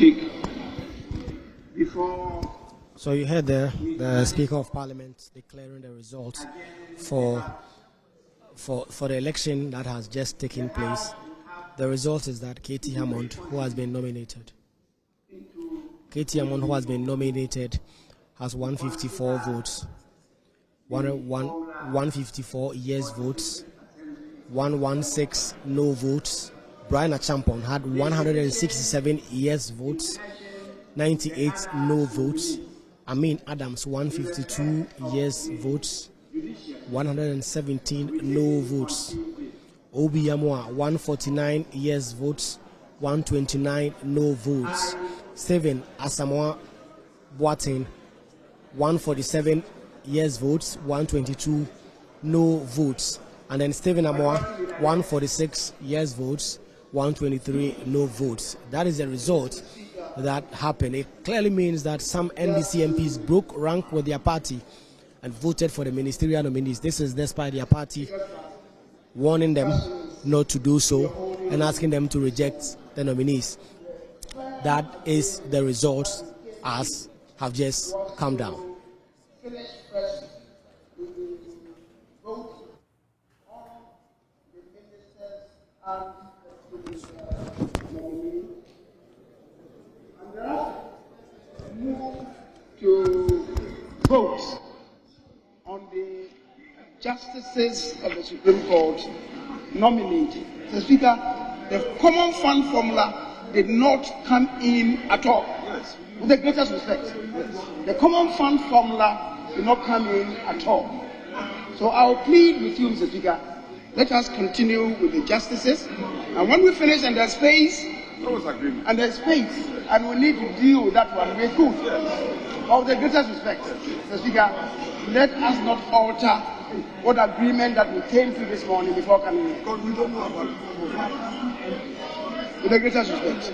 take before. So you heard the Speaker of Parliament declaring the results for the election that has just taken place. The result is that Katie Hammond, who has been nominated, has 154 votes, 154 yes votes, 116 no votes. Brian Achampon had 167 yes votes, 98 no votes. Amin Adams 152 yes votes, 117 no votes. Obi Yamwa 149 yes votes, 129 no votes. Stephen Asamoah Boateng 147 yes votes, 122 no votes. And then Stephen Amoah 146 yes votes, 123 no votes. That is the result that happened. It clearly means that some NDC MPs broke rank with their party and voted for the ministerial nominees. This is despite their party warning them not to do so and asking them to reject the nominees. That is the results as have just come down. Move to vote on the justices of the Supreme Court nominated. Mr. Speaker, the common fund formula did not come in at all. Yes. With the greatest respect. Yes. The common fund formula did not come in at all. So I'll plead with you, Mr. Speaker, let us continue with the justices. And when we finish and there's space, and we need to deal with that one, we're good. Yes. Of the greatest respect, Mr. Speaker, let us not alter what agreement that we came to this morning before coming in. Because we don't know about it. With the greatest respect.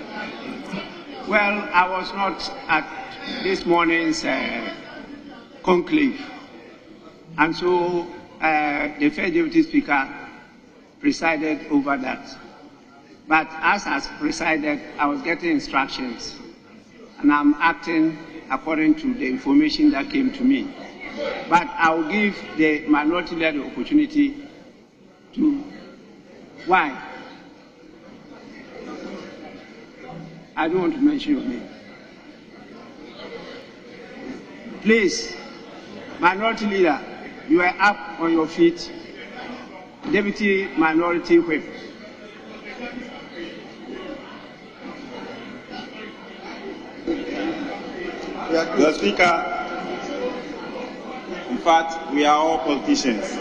Well, I was not at this morning's conclave. And so the First Deputy Speaker presided over that. But as presided, I was getting instructions, and I'm acting according to the information that came to me. But I will give the minority leader the opportunity to. Why? I don't want to mention your name. Please, minority leader, you are up on your feet. Deputy Minority Whip. Mr. Speaker, in fact, we are all politicians.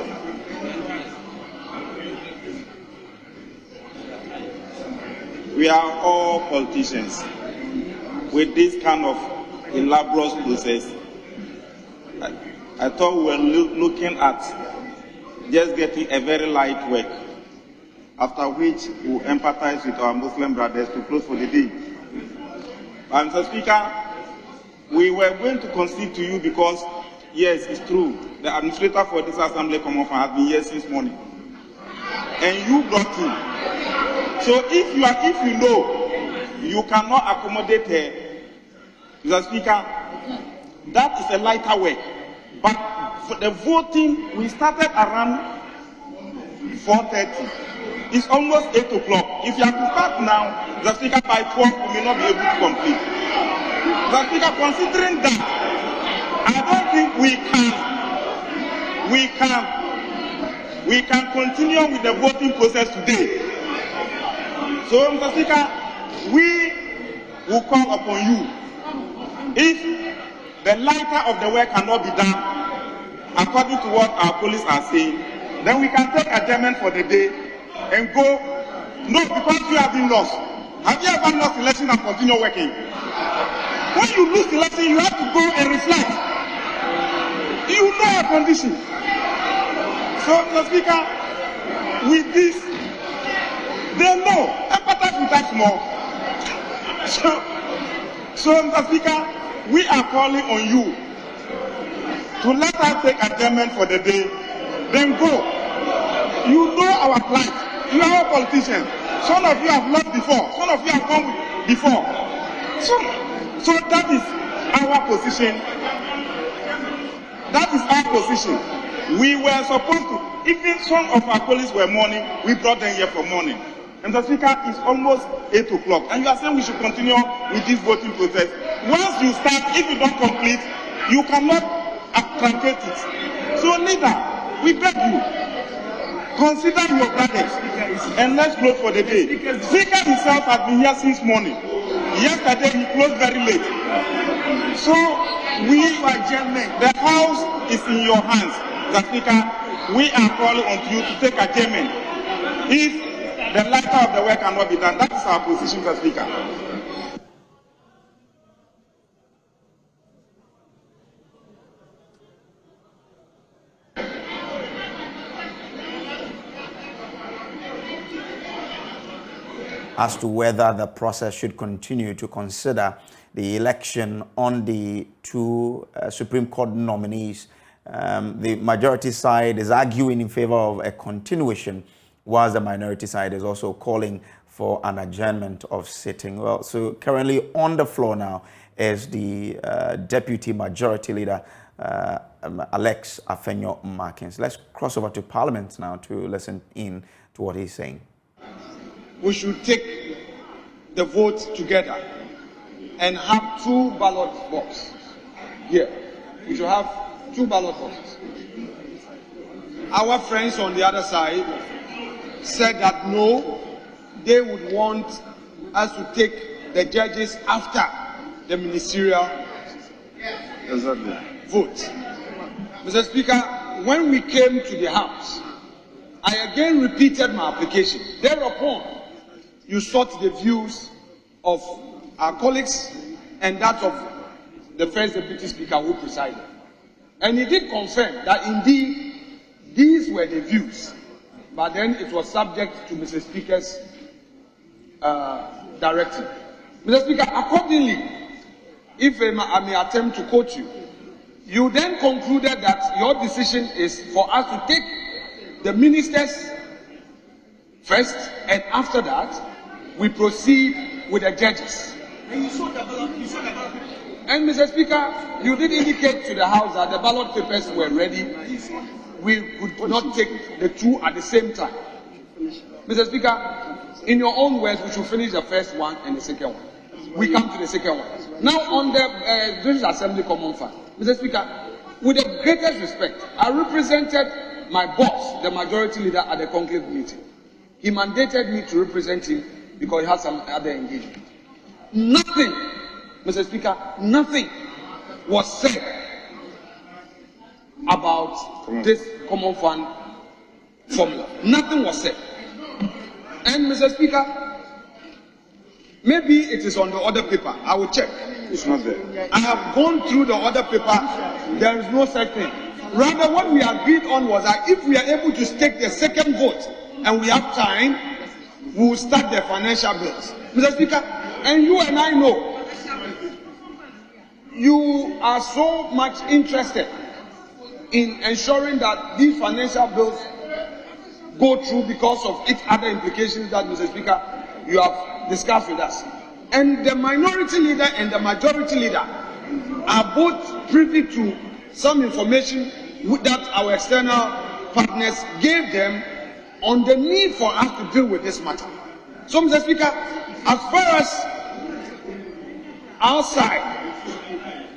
We are all politicians. With this kind of elaborate process, I thought we were looking at just getting a very light work, after which we will empathize with our Muslim brothers to close for the day. Mr. Speaker, we were going to concede to you because, yes, it's true, the administrator for this Assembly Common Fund has been here since morning. And you brought him. So if you know you cannot accommodate her, Mr. Speaker, that is a lighter work. But for the voting, we started around 4:30. It's almost 8 o'clock. If you have to start now, Mr. Speaker, by 12, we may not be able to complete. Mr. Speaker, considering that, I don't think we can continue with the voting process today. So, Mr. Speaker, we will call upon you. If the lighter of the work cannot be done, according to what our colleagues are saying, then we can take adjournment for the day and go. No, because you have been lost. Have you ever lost election and continue working? When you lose election, you have to go and reflect. You know your condition. So, Mr. Speaker, with this, they know. Empathize with us more. So, Mr. Speaker, we are calling on you to let us take adjournment for the day, then go. You know our plight. You are all politicians. Some of you have lost before. Some of you have gone before. So that is our position. That is our position. We were supposed to, even some of our colleagues were mourning, we brought them here for mourning. And the Speaker, it's almost 8 o'clock, and you are saying we should continue with this voting process. Once you start, if you don't complete, you cannot truncate it. So, leader, we beg you, consider your brothers, and let's close for the day. Speaker himself has been here since morning. Yesterday he closed very late. So the house is in your hands, the Speaker. We are calling on you to take adjournment. If the latter of the work cannot be done, that is our position, the Speaker. As to whether the process should continue to consider the election on the two Supreme Court nominees. The majority side is arguing in favor of a continuation, whilst the minority side is also calling for an adjournment of sitting. Well, so currently on the floor now is the Deputy Majority Leader, Alex Afenyo-Markins. Let's cross over to Parliament now to listen in to what he's saying. We should take the vote together and have 2 ballot boxes here. We should have 2 ballot boxes. Our friends on the other side said that no, they would want us to take the judges after the ministerial vote. Mr. Speaker, when we came to the House, I again repeated my application. Thereupon, you sought the views of our colleagues and that of the first Deputy Speaker who presided. And he did confirm that indeed these were the views, but then it was subject to Mr. Speaker's directive. Mr. Speaker, accordingly, if I may attempt to quote you, you then concluded that your decision is for us to take the ministers first, and after that, we proceed with the judges. And you saw the ballot. And Mr. Speaker, you did indicate to the House that the ballot papers were ready. We could not take the 2 at the same time. Mr. Speaker, in your own words, we should finish the first one and the second one. We come to the second one. Now, on the British Assembly Common Fund, Mr. Speaker, with the greatest respect, I represented my boss, the Majority Leader, at the conclave meeting. He mandated me to represent him because he had some other engagement. Nothing, Mr. Speaker, nothing was said about this common fund formula. Nothing was said. And Mr. Speaker, maybe it is on the other paper. I will check. It's not there. I have gone through the other paper. There is no such thing. Rather, what we agreed on was that if we are able to take the second vote and we have time, we will start the financial bills. Mr. Speaker, and you and I know, you are so much interested in ensuring that these financial bills go through because of its other implications that, Mr. Speaker, you have discussed with us. And the minority leader and the majority leader are both privy to some information that our external partners gave them on the need for us to deal with this matter. So, Mr. Speaker, as far as our side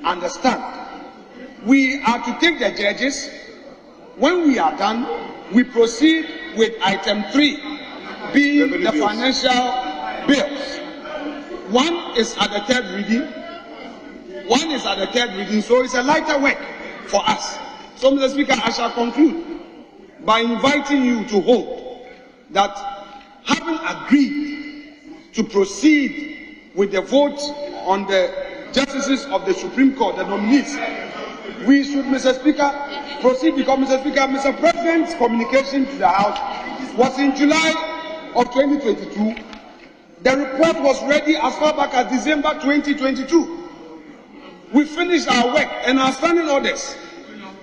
understand, we are to take the judges. When we are done, we proceed with item 3, being the financial bills. One is at the third reading. So it's a lighter work for us. So, Mr. Speaker, I shall conclude by inviting you to hold that, having agreed to proceed with the vote on the justices of the Supreme Court, the nominees, we should, Mr. Speaker, proceed because, Mr. Speaker, Mr. President's communication to the House was in July of 2022. The report was ready as far back as December 2022. We finished our work and our standing orders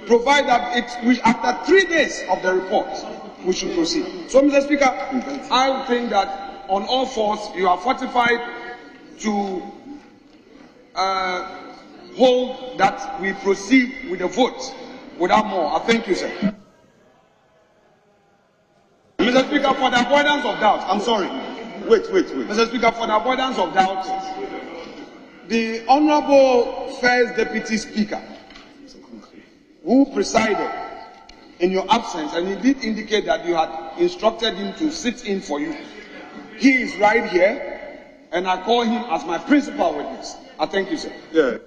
provide that after 3 days of the report, we should proceed. So, Mr. Speaker, I think that on all fours, you are fortified to hold that we proceed with the vote without more. I thank you, sir. Mr. Speaker, for the avoidance of doubt, I'm sorry. Wait. Mr. Speaker, for the avoidance of doubt, the Honorable First Deputy Speaker, who presided in your absence, and he did indicate that you had instructed him to sit in for you. He is right here, and I call him as my principal witness. I thank you, sir. Yeah.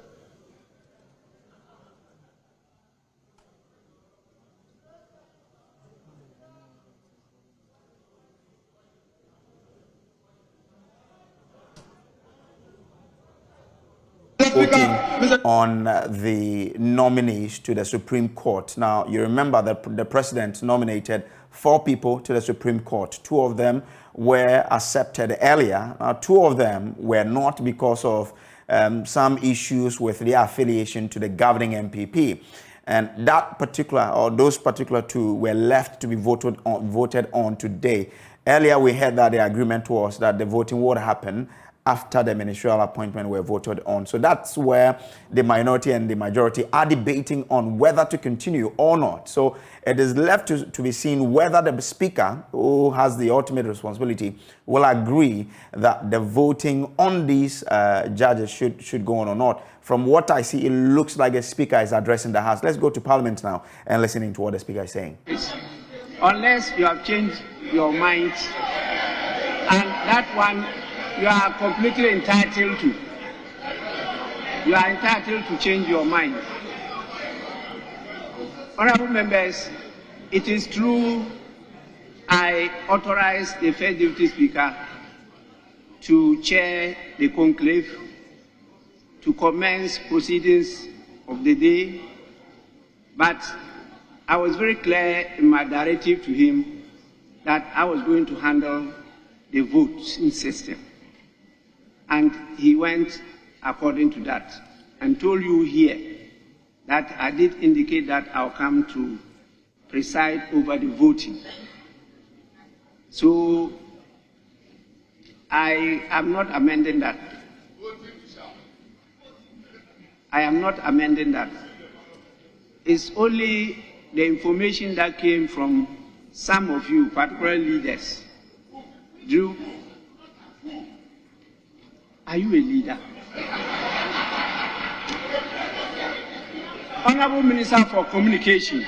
On the nominees to the Supreme Court. Now, you remember that the president nominated 4 people to the Supreme Court. 2 of them were accepted earlier. 2 of them were not because of some issues with their affiliation to the governing MPP. And that particular, or those particular 2 were left to be voted on today. Earlier, we heard that the agreement was that the voting would happen after the ministerial appointment were voted on. So that's where the minority and the majority are debating on whether to continue or not. So it is left to be seen whether the speaker, who has the ultimate responsibility, will agree that the voting on these judges should go on or not. From what I see, it looks like the speaker is addressing the House. Let's go to Parliament now and listening to what the speaker is saying. Unless you have changed your mind, and that one you are completely entitled to. You are entitled to change your mind. Honorable members, it is true I authorized the First Deputy Speaker to chair the conclave, to commence proceedings of the day, but I was very clear in my directive to him that I was going to handle the voting system. And he went according to that and told you here that I did indicate that I'll come to preside over the voting. So I am not amending that. I am not amending that. It's only the information that came from some of you, particularly leaders. Drew, are you a leader? Honorable Minister for Communication,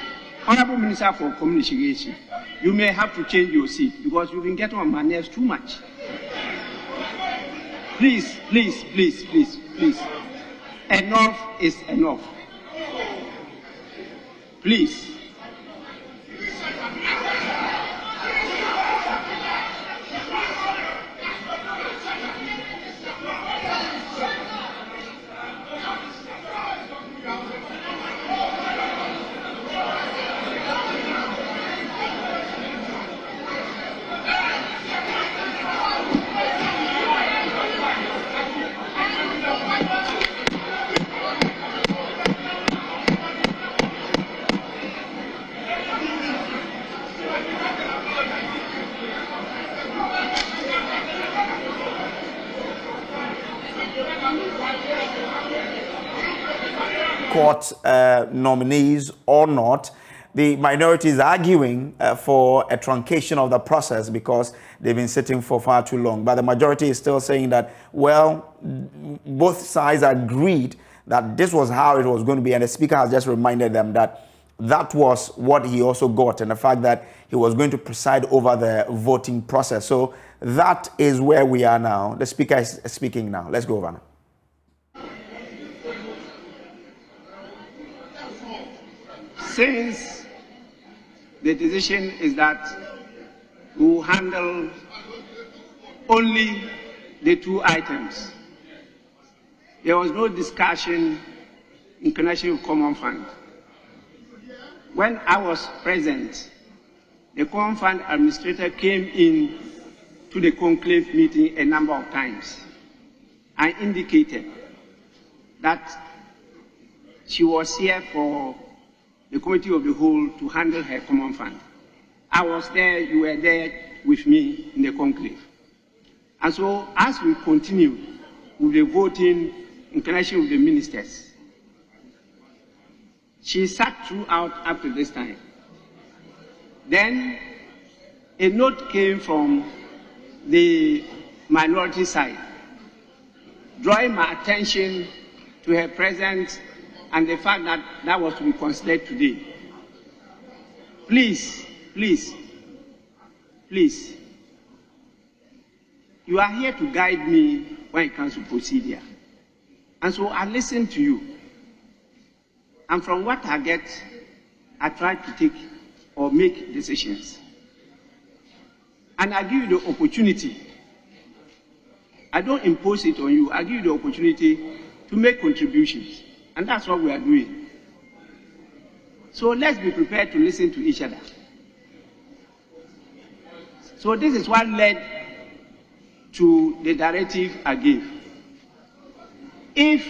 you may have to change your seat because you've been getting on my nerves too much. Please. Enough is enough. Please. Court nominees or not, the minority is arguing for a truncation of the process because they've been sitting for far too long. But the majority is still saying that, well, both sides agreed that this was how it was going to be. And the speaker has just reminded them that that was what he also got, and the fact that he was going to preside over the voting process. So that is where we are now. The speaker is speaking now. Let's go over now. Since the decision is that we will handle only the 2 items, there was no discussion in connection with Common Fund. When I was present, the Common Fund administrator came in to the conclave meeting a number of times and indicated that she was here for the Committee of the Whole to handle her Common Fund. I was there, you were there with me in the conclave. And so as we continue with the voting in connection with the ministers. She sat throughout up to this time. Then a note came from the minority side, drawing my attention to her presence and the fact that that was to be considered today. Please, please, please, you are here to guide me when it comes to procedure. And so I listen to you. And from what I get, I try to take or make decisions. And I give you the opportunity. I don't impose it on you. I give you the opportunity to make contributions. And that's what we are doing. So let's be prepared to listen to each other. So this is what led to the directive I gave. If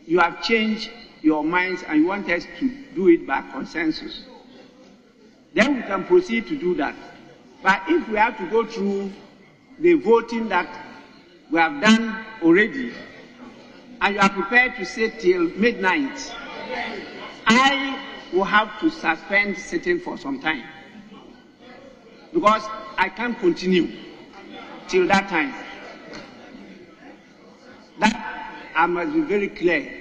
you have changed your minds and you want us to do it by consensus, then we can proceed to do that. But if we have to go through the voting that we have done already, and you are prepared to sit till midnight, I will have to suspend sitting for some time. Because I can't continue till that time. That I must be very clear.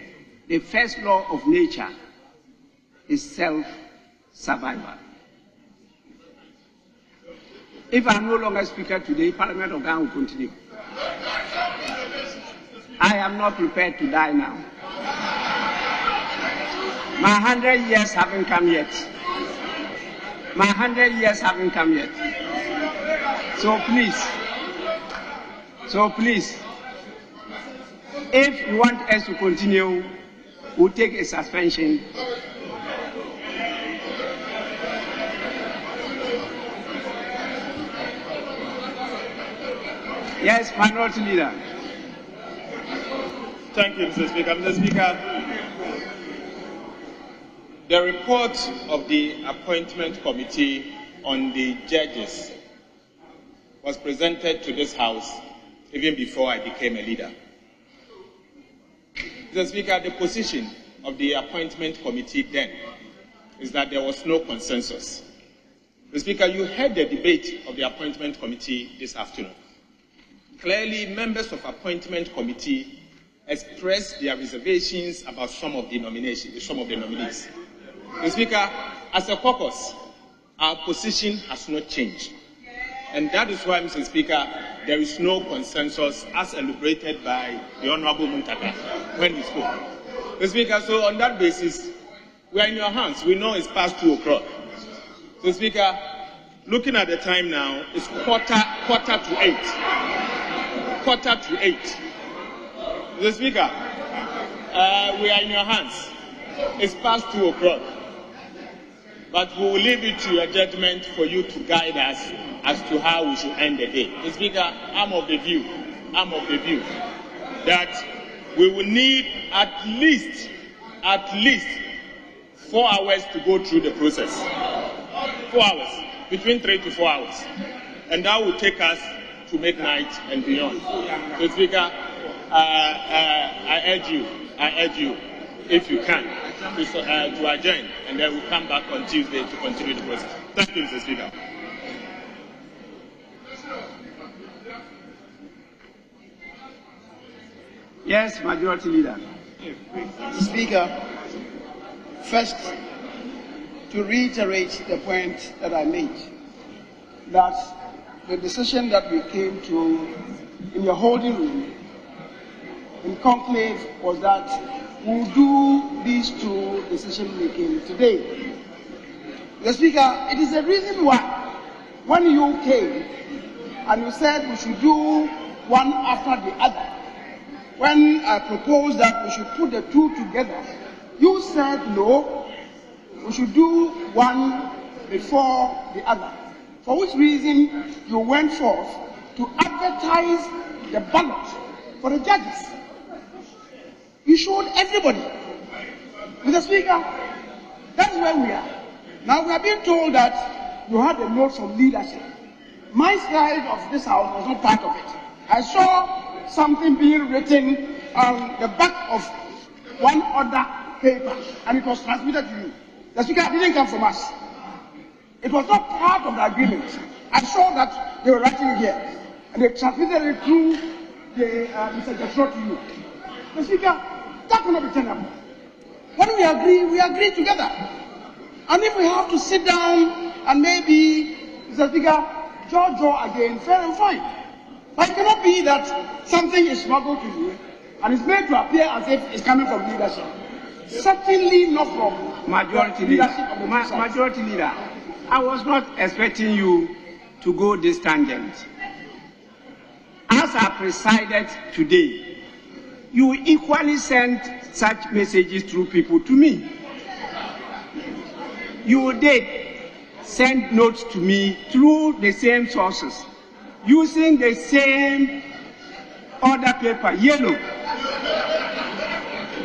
The first law of nature is self-survival. If I'm no longer speaker today, Parliament of Ghana will continue. I am not prepared to die now. My 100 years haven't come yet. My 100 years haven't come yet. So please, if you want us to continue, we'll take a suspension. Yes, Minority Leader. Thank you, Mr. Speaker. Mr. Speaker, the report of the Appointment Committee on the judges was presented to this House even before I became a leader. Mr. Speaker, the position of the Appointment Committee then is that there was no consensus. Mr. Speaker, you heard the debate of the Appointment Committee this afternoon. Clearly, members of Appointment Committee expressed their reservations about some of the nominees. Mr. Speaker, as a caucus, our position has not changed. And that is why, Mr. Speaker, there is no consensus as elaborated by the Honorable Muntaka when he spoke. Mr. Speaker, so on that basis, we are in your hands. We know it's past 2 o'clock. Mr. Speaker, looking at the time now, it's quarter to 8. Quarter to 8. Mr. Speaker, we are in your hands. It's past 2 o'clock. But we will leave it to your judgment for you to guide us as to how we should end the day. Mr. Speaker, I'm of the view that we will need at least 4 hours to go through the process. 4 hours, between 3 to 4 hours. And that will take us to midnight and beyond. So, Speaker, I urge you, if you can, to adjourn, and then we'll come back on Tuesday to continue the process. Thank you, Mr. Speaker. Yes, Majority Leader. Mr. Speaker, first, to reiterate the point that I made, that the decision that we came to in your holding room in conclave was that we'll do these 2 decision-making today. Mr. Speaker, it is the reason why when you came and you said we should do one after the other, when I proposed that we should put the 2 together, you said no, we should do one before the other. For which reason you went forth to advertise the ballot for the judges. You showed everybody. Mr. Speaker, that's where we are. Now we are being told that you had a note from leadership. My side of this house was not part of it. I saw something being written on the back of one other paper, and it was transmitted to you. The speaker didn't come from us. It was not part of the agreement. I saw that they were writing here, and they transmitted it through the Mr. Joshua to you. The speaker, that will not be tenable. When we agree together. And if we have to sit down and maybe, Mr. Speaker, jaw again, fair and fine. But it cannot be that something is smuggled to you and it's made to appear as if it's coming from leadership. Certainly not from Majority leadership. Majority Leader, I was not expecting you to go this tangent. As I presided today, you equally sent such messages through people to me. You did send notes to me through the same sources, using the same order paper, yellow.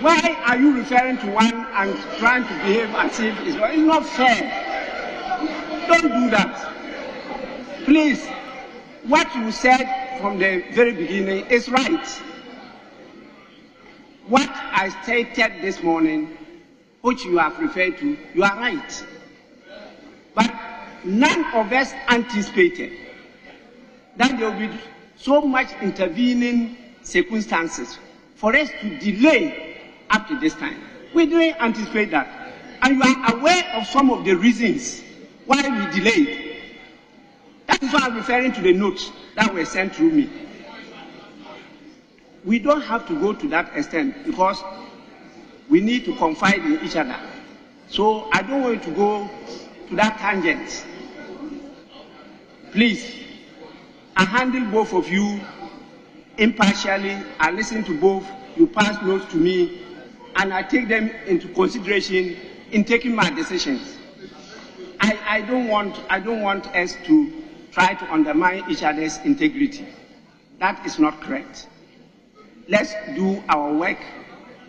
Why are you referring to one and trying to behave as if it's not fair? Don't do that. Please, what you said from the very beginning is right. What I stated this morning, which you have referred to, you are right. But none of us anticipated that there will be so much intervening circumstances for us to delay up to this time. We didn't anticipate that. And you are aware of some of the reasons why we delayed. That is why I'm referring to the notes that were sent through me. We don't have to go to that extent because we need to confide in each other. So I don't want you to go to that tangent. Please, I handle both of you impartially. I listen to both. You pass notes to me, and I take them into consideration in taking my decisions. I don't want us to try to undermine each other's integrity. That is not correct. Let's do our work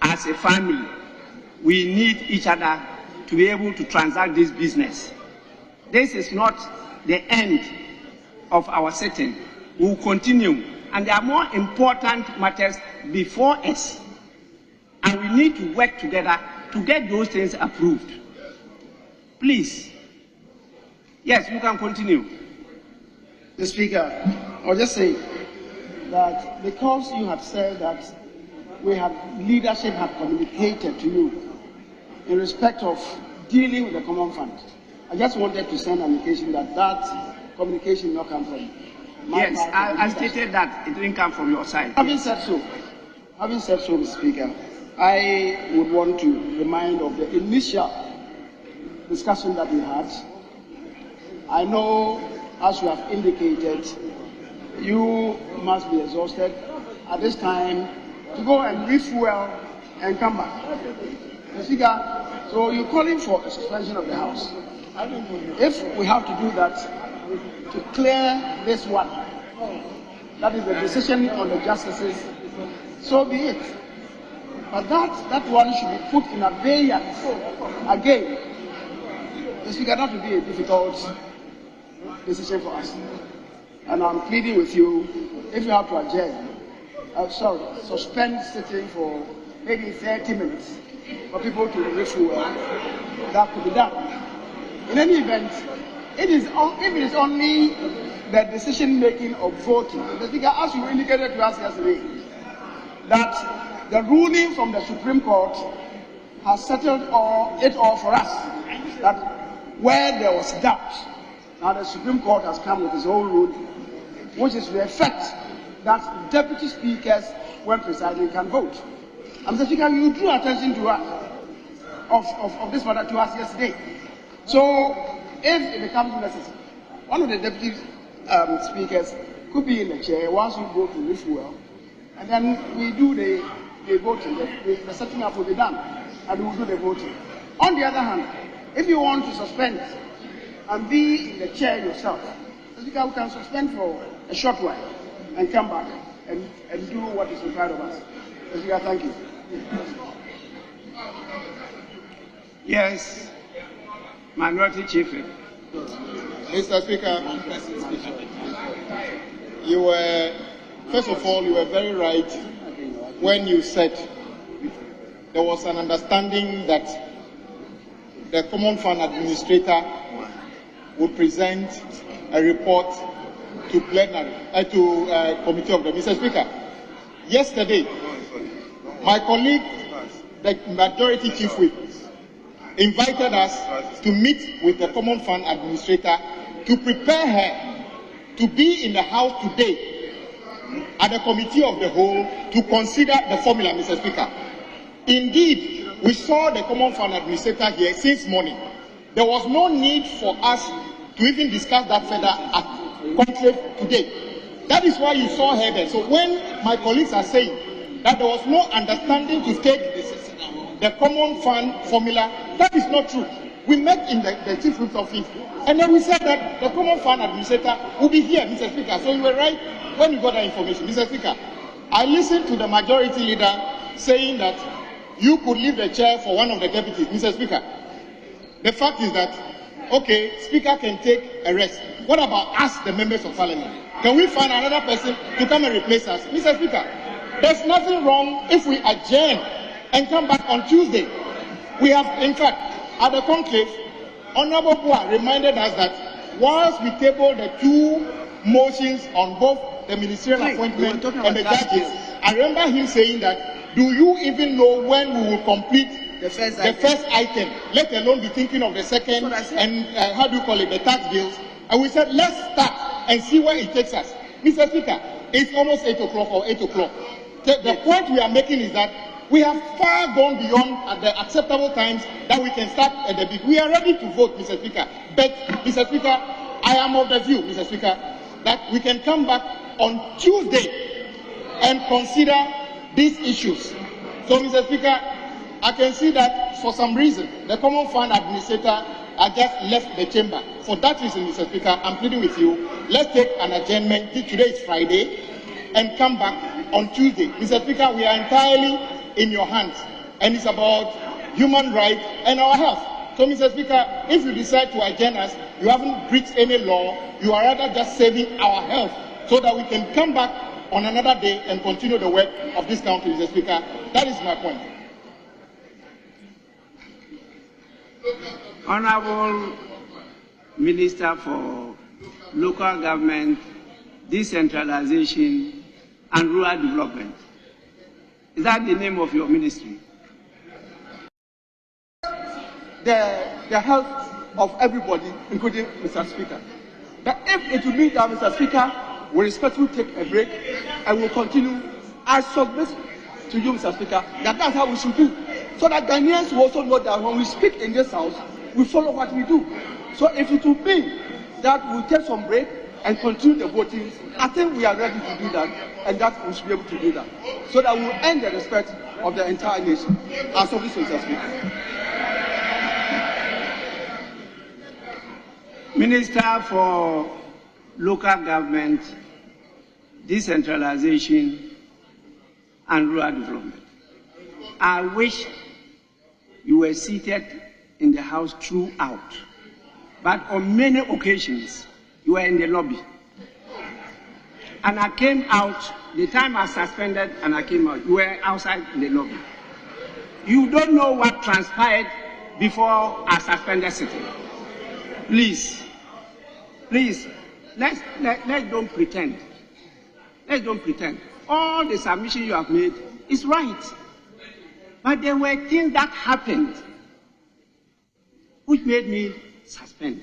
as a family. We need each other to be able to transact this business. This is not the end of our sitting. We will continue. And there are more important matters before us. And we need to work together to get those things approved. Please. Yes, you can continue. The Speaker, I'll just say that because you have said that leadership have communicated to you in respect of dealing with the common fund, I just wanted to send an indication that communication not come from my yes, I stated that it didn't come from your side. Having said so, Mr. Speaker, I would want to remind of the initial discussion that we had. I know, as you have indicated, you must be exhausted at this time to go and refuel and come back. Mr. Speaker, so you're calling for a suspension of the House. If we have to do that to clear this one, that is the decision on the justices, so be it. But that one should be put in abeyance again. Mr. Speaker, that would be a difficult decision for us. And I'm pleading with you, if you have to adjourn, suspend sitting for maybe 30 minutes for people to refuel, that could be done. In any event, if it is only the decision-making of voting, the Speaker, as you indicated to us yesterday, that the ruling from the Supreme Court has settled it all for us, that where there was doubt, now the Supreme Court has come with its own ruling, which is the effect that deputy speakers, when presiding, can vote. And Mr. Speaker, you drew attention to us of this matter to us yesterday. So, if it becomes necessary, one of the deputy speakers could be in the chair once we go to refuel, and then we do the voting. The setting up will be done, and we will do the voting. On the other hand, if you want to suspend and be in the chair yourself, Mr. Speaker, we can suspend for a short while and come back and do what is required of us. Mr. Speaker, thank you. Yes, Minority Chief. Mr. Speaker, you were, first of all, you were very right when you said there was an understanding that the Common Fund Administrator would present a report to plenary, to Committee of the Mr. Speaker. Yesterday, my colleague, the Majority Chief Whip, invited us to meet with the Common Fund Administrator to prepare her to be in the House today at the Committee of the Whole to consider the formula, Mr. Speaker. Indeed, we saw the Common Fund Administrator here since morning. There was no need for us to even discuss that further at conclave today. That is why you saw her there. So when my colleagues are saying that there was no understanding to take the Common Fund formula, that is not true. We met in the Chief Whip's office, and then we said that the Common Fund Administrator will be here, Mr. Speaker. So you were right when you got that information. Mr. Speaker, I listened to the Majority Leader saying that you could leave the chair for one of the deputies. Mr. Speaker, the fact is that, okay, Speaker can take a rest. What about us, the members of Parliament? Can we find another person to come and replace us? Mr. Speaker, there's nothing wrong if we adjourn and come back on Tuesday. We have, in fact, at the conclave, Honorable Bua reminded us that whilst we tabled the two motions on both the ministerial appointment and the judges, I remember him saying that, do you even know when we will complete the first item, let alone be thinking of the second and the tax bills? And we said, let's start and see where it takes us. Mr. Speaker, it's almost 8 o'clock or 8 o'clock. The point we are making is that we have far gone beyond the acceptable times that we can start at the big. We are ready to vote, Mr. Speaker. But, Mr. Speaker, I am of the view, Mr. Speaker, that we can come back on Tuesday and consider these issues. So, Mr. Speaker, I can see that for some reason, the Common Fund Administrator has just left the chamber. For that reason, Mr. Speaker, I'm pleading with you, let's take an adjournment. Today is Friday, and come back on Tuesday. Mr. Speaker, we are entirely in your hands, and it's about human rights and our health. So, Mr. Speaker, if you decide to adjourn us, you haven't breached any law. You are rather just saving our health so that we can come back on another day and continue the work of this country, Mr. Speaker. That is my point. Honorable Minister for Local Government, Decentralization and Rural Development. Is that the name of your ministry? The health of everybody, including Mr. Speaker. That if it will mean that Mr. Speaker will respectfully take a break and will continue, I submit to you, Mr. Speaker, that that's how we should do. So that Ghanaians will also know that when we speak in this house, we follow what we do. So if it will mean that we'll take some break and continue the voting, I think we are ready to do that, and that we should be able to do that, so that we'll earn the respect of the entire nation. As of this, Mr. Speaker. Minister for Local Government, Decentralization and Rural Development. I wish you were seated in the House throughout, but on many occasions you were in the lobby. And I came out, the time I suspended and I came out, you were outside in the lobby. You don't know what transpired before I suspended sitting. Please, let's don't pretend. Let's don't pretend. All the submission you have made is right. But there were things that happened which made me suspend.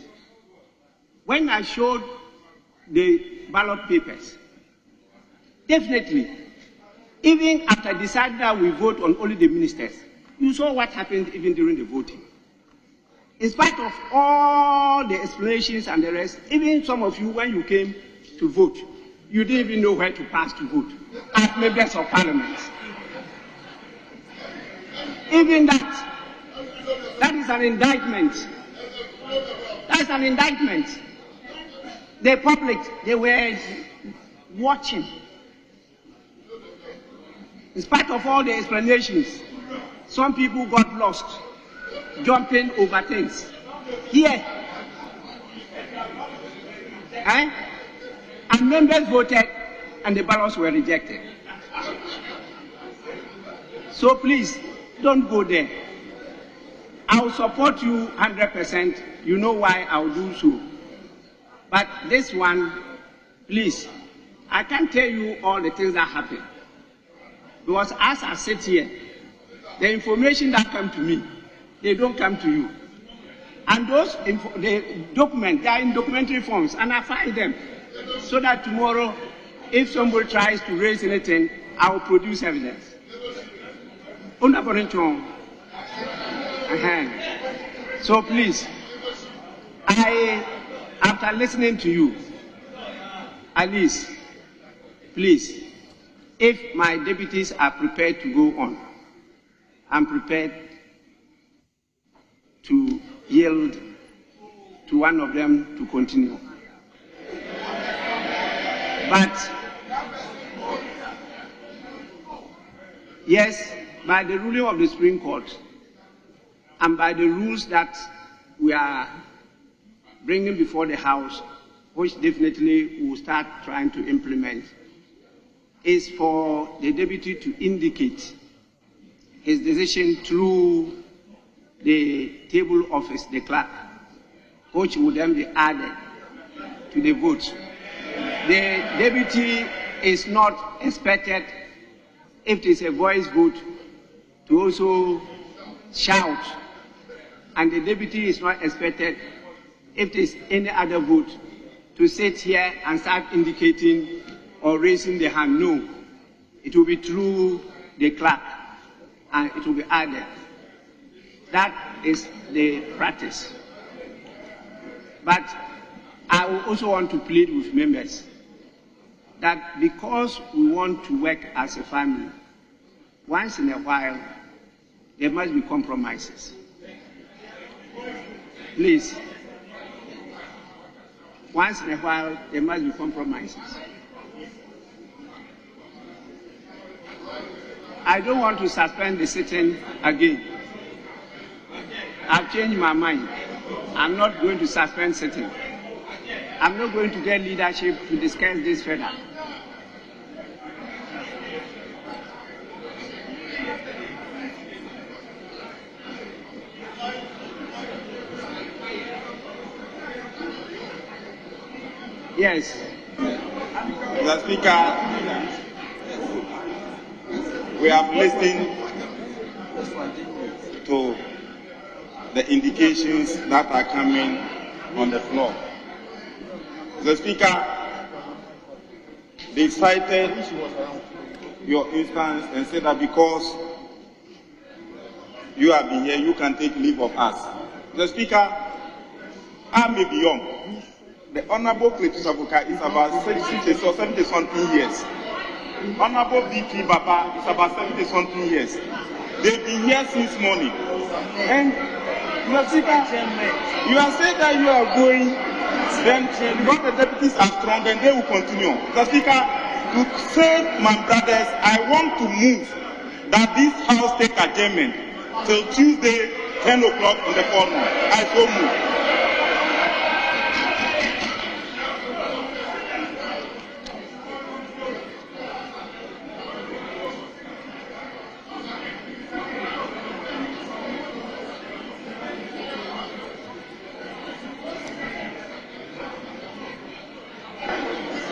When I showed the ballot papers, definitely, even after deciding that we vote on only the ministers, you saw what happened even during the voting. In spite of all the explanations and the rest, even some of you, when you came to vote, you didn't even know where to pass to vote as members of Parliament. Even that is an indictment. That's an indictment. The public, they were watching. In spite of all the explanations, some people got lost, jumping over things. Here, and members voted, and the ballots were rejected. So please, don't go there. I'll support you 100%. You know why I'll do so. But this one, please, I can't tell you all the things that happen. Because as I sit here, the information that come to me, they don't come to you. And those, the document, they are in documentary forms, and I file them. So that tomorrow, if somebody tries to raise anything, I will produce evidence. So please, after listening to you, at least, please, if my deputies are prepared to go on, I'm prepared to yield to one of them to continue. But yes, by the ruling of the Supreme Court and by the rules that we are bringing before the House, which definitely we will start trying to implement, is for the deputy to indicate his decision through the table office, the clerk, which would then be added to the vote. The deputy is not expected, if it is a voice vote, to also shout, and the deputy is not expected, if it is any other vote, to sit here and start indicating or raising the hand. No, it will be through the clerk, and it will be added. That is the practice. But I will also want to plead with members that because we want to work as a family, once in a while, there must be compromises. Please, once in a while, there must be compromises. I don't want to suspend the sitting again. I've changed my mind. I'm not going to suspend sitting. I'm not going to get leadership to discuss this further. Yes. Mr. Speaker, we have listened to the indications that are coming on the floor. Mr. Speaker, they cited your instance and said that because you have been here, you can take leave of us. Mr. Speaker, I may be young. The Honorable Cletus Abuka is about 60 or 70-something years. Honorable B.P. Baba is about 70-something years. They've been here since morning. And Mr. Speaker, you are saying that you are going, then because the deputies are strong, then they will continue. Mr. Speaker, to save my brothers, I want to move that this House take adjournment till Tuesday, 10 o'clock in the forenoon. I so move.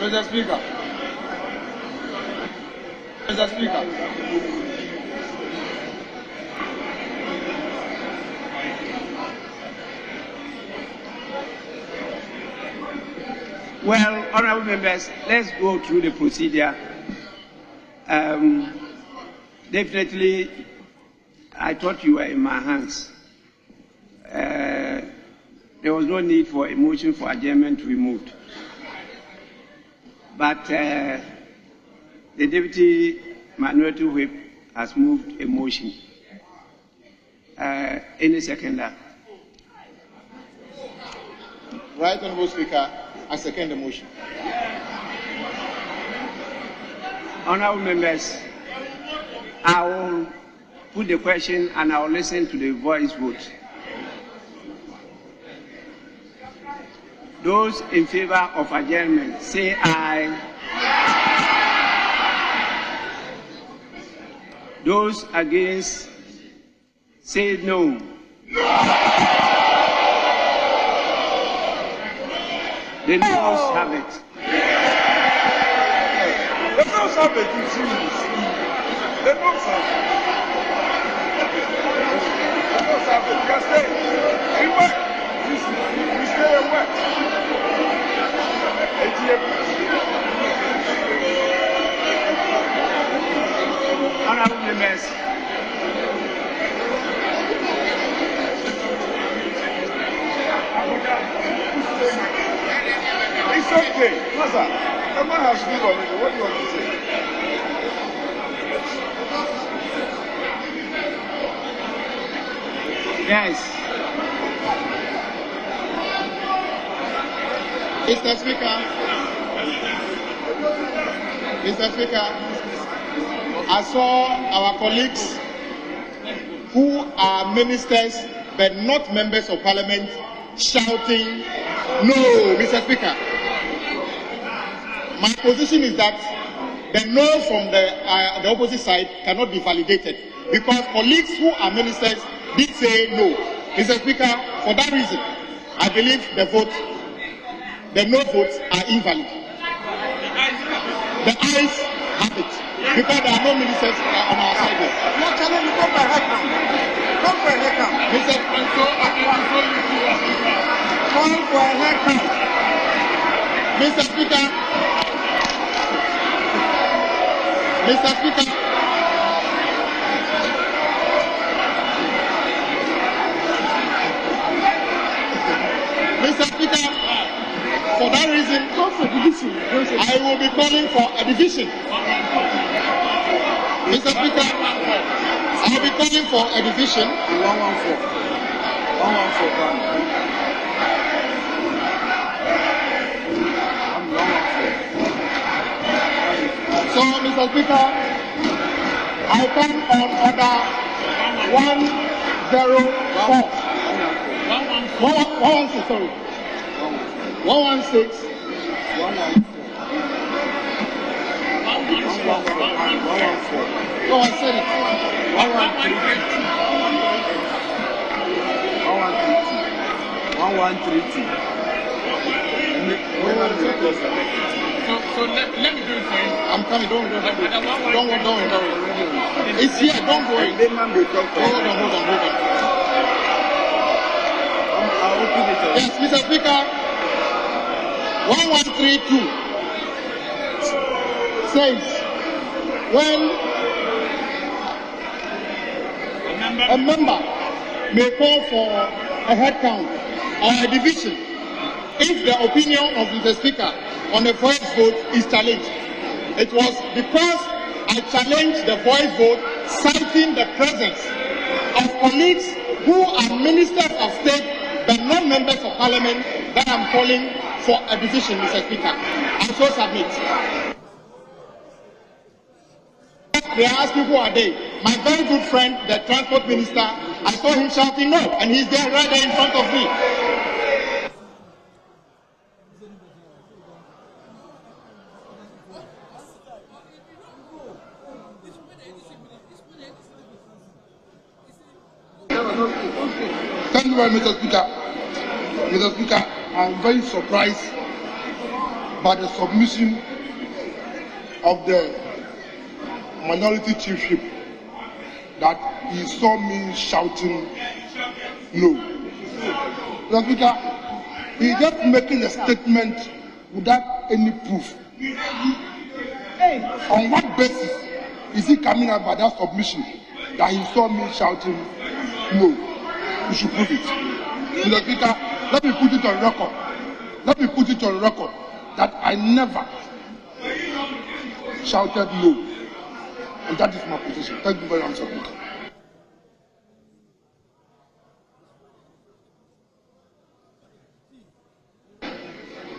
Mr. Speaker. Mr. Speaker. Well, honorable members, let's go through the procedure. Definitely, I thought you were in my hands. There was no need for a motion for adjournment to be moved. But the Deputy Minority Whip has moved a motion. Any seconder? Right, Honorable Speaker, I second the motion. Honorable members, I will put the question and I will listen to the voice vote. Those in favor of adjournment, say aye. Those against, say no. The noes have it. The noes have it. The noes have it. The noes have it. You can stay. You stay away. Honorable members, it's okay. Master, the man has speak already. What do you want to say? yes. Mr. Speaker, I saw our colleagues who are ministers but not members of parliament shouting, no, Mr. Speaker. My position is that the no from the opposite side cannot be validated because colleagues who are ministers did say no. Mr. Speaker, for that reason, I believe the no votes are invalid. The ayes have it because there are no ministers on our side here. No challenge, you come by head count. Come for a head count. Mr. Come for a head count. Mr. Speaker. Mr. Speaker. Mr. Speaker, for that reason, I will be calling for a division. Mr. Speaker, I will be calling for a division. 114. So, Mr. Speaker, I come on order 104. 116, sorry. 116. 114. Go on, say it. 1132. So let me do it for you. I'm coming, don't worry. It's here, don't worry. Hold on. Yes, Mr. Speaker, 1132 says when a member may call for a head count or a division if the opinion of the Speaker on the voice vote is challenged. It was because I challenged the voice vote citing the presence of colleagues who are ministers of state but not members of parliament that I'm calling for a decision, Mr. Speaker. I so submit. They are asking who are they. My very good friend, the transport minister, I saw him shouting no, and he's there right there in front of me. Thank you very much, Mr. Speaker. Mr. Speaker, I am very surprised by the submission of the minority chiefship that he saw me shouting no. Mr. Speaker, he is just making a statement without any proof. On what basis is he coming out by that submission that he saw me shouting no? You should prove it. Mr. Speaker, let me put it on record. That I never shouted no. And that is my position. Thank you very much, Mr. Speaker.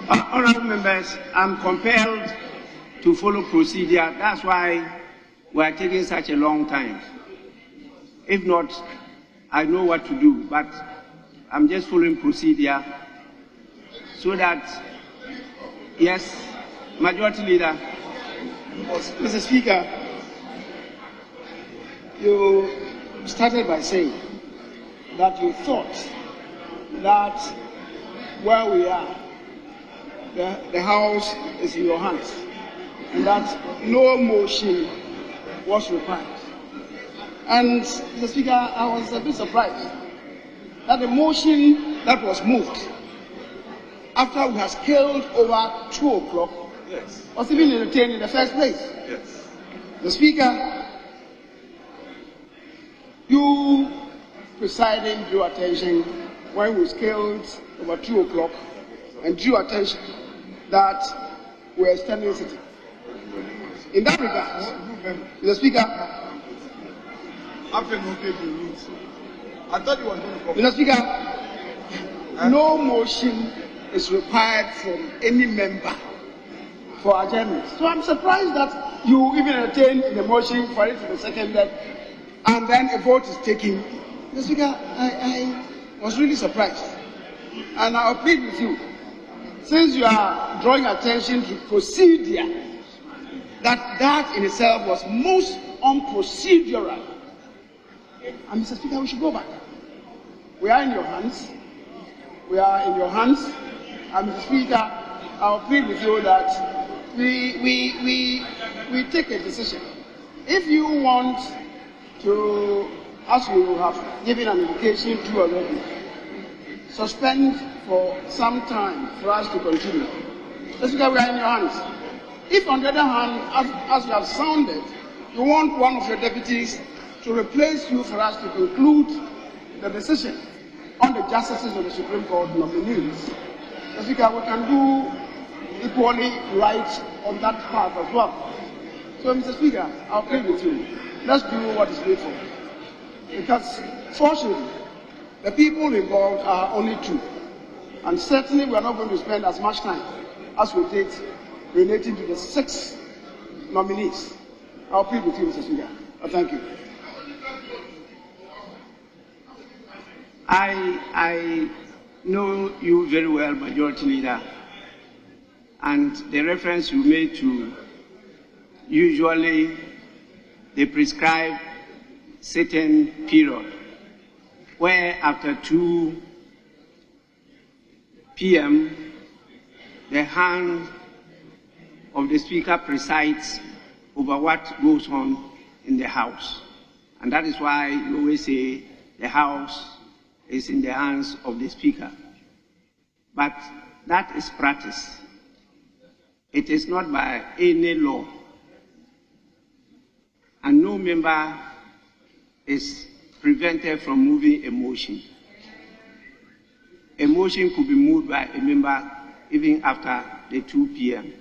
Honourable members, I'm compelled to follow procedure. That's why we are taking such a long time. If not, I know what to do, but I'm just following procedure so that, yes, Majority Leader. Mr. Speaker, you started by saying that you thought that where we are, the House is in your hands, and that no motion was required. And, Mr. Speaker, I was a bit surprised that the motion that was moved after we had scaled over 2 o'clock was even entertained in the first place. Yes. The Speaker, you presiding drew attention when we scaled over 2 o'clock and drew attention that we are standing sitting. In that regard, Mr. Speaker, I thought you were going to come. Mr. Speaker, no motion is required from any member for adjournment. So I'm surprised that you even entertained the motion for it to be seconded and then a vote is taken. Mr. Speaker, I was really surprised. And I'll plead with you, since you are drawing attention to procedure, that in itself was most unprocedural. And Mr. Speaker, we should go back. We are in your hands. We are in your hands. And Mr. Speaker, I'll plead with you that we take a decision. If you want to, as you have given an indication to already, suspend for some time for us to continue. Mr. Speaker, we are in your hands. If on the other hand, as you have sounded, you want one of your deputies to replace you for us to conclude the decision on the justices of the Supreme Court nominees, Mr. Speaker, we can do equally right on that part as well. So, Mr. Speaker, I'll plead with you. Let's do what is needful. Because, fortunately, the people involved are only 2. And certainly we are not going to spend as much time as we did relating to the 6 nominees. I'll plead with you, Mr. Speaker. Thank you. I know you very well, Majority Leader, and the reference you made to usually the prescribed certain period, where after 2 p.m. the hand of the Speaker presides over what goes on in the House. And that is why you always say the House is in the hands of the Speaker. But that is practice. It is not by any law. And no member is prevented from moving a motion. A motion could be moved by a member even after the 2 p.m.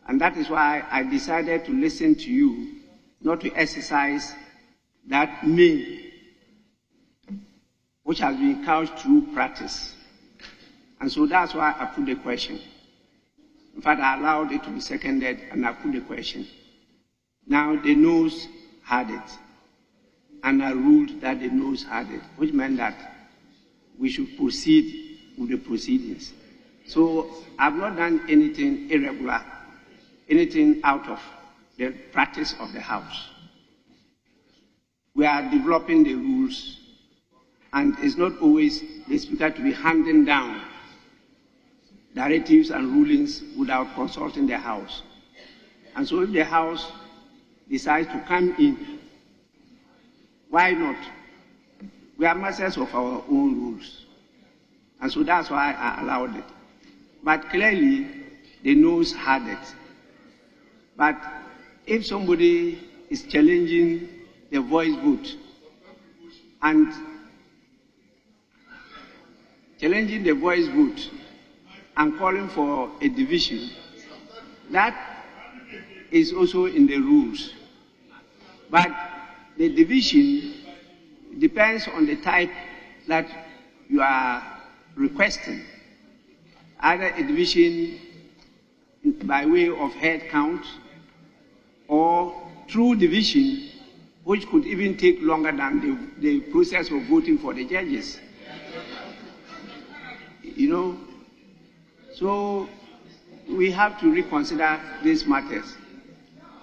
And that is why I decided to listen to you, not to exercise that mean, which has been couched through practice. And so that's why I put the question. In fact, I allowed it to be seconded and I put the question. Now the noes had it. And I ruled that the noes had it, which meant that we should proceed with the proceedings. So I've not done anything irregular, anything out of the practice of the House. We are developing the rules, and it's not always the Speaker to be handing down directives and rulings without consulting the House. And so if the House decides to come in, why not? We are masters of our own rules. And so that's why I allowed it. But clearly, the noes had it. But if somebody is challenging the voice vote and challenging the voice vote and calling for a division, that is also in the rules. But the division depends on the type that you are requesting. Either a division by way of head count or through division, which could even take longer than the process of voting for the judges. You know, so we have to reconsider these matters.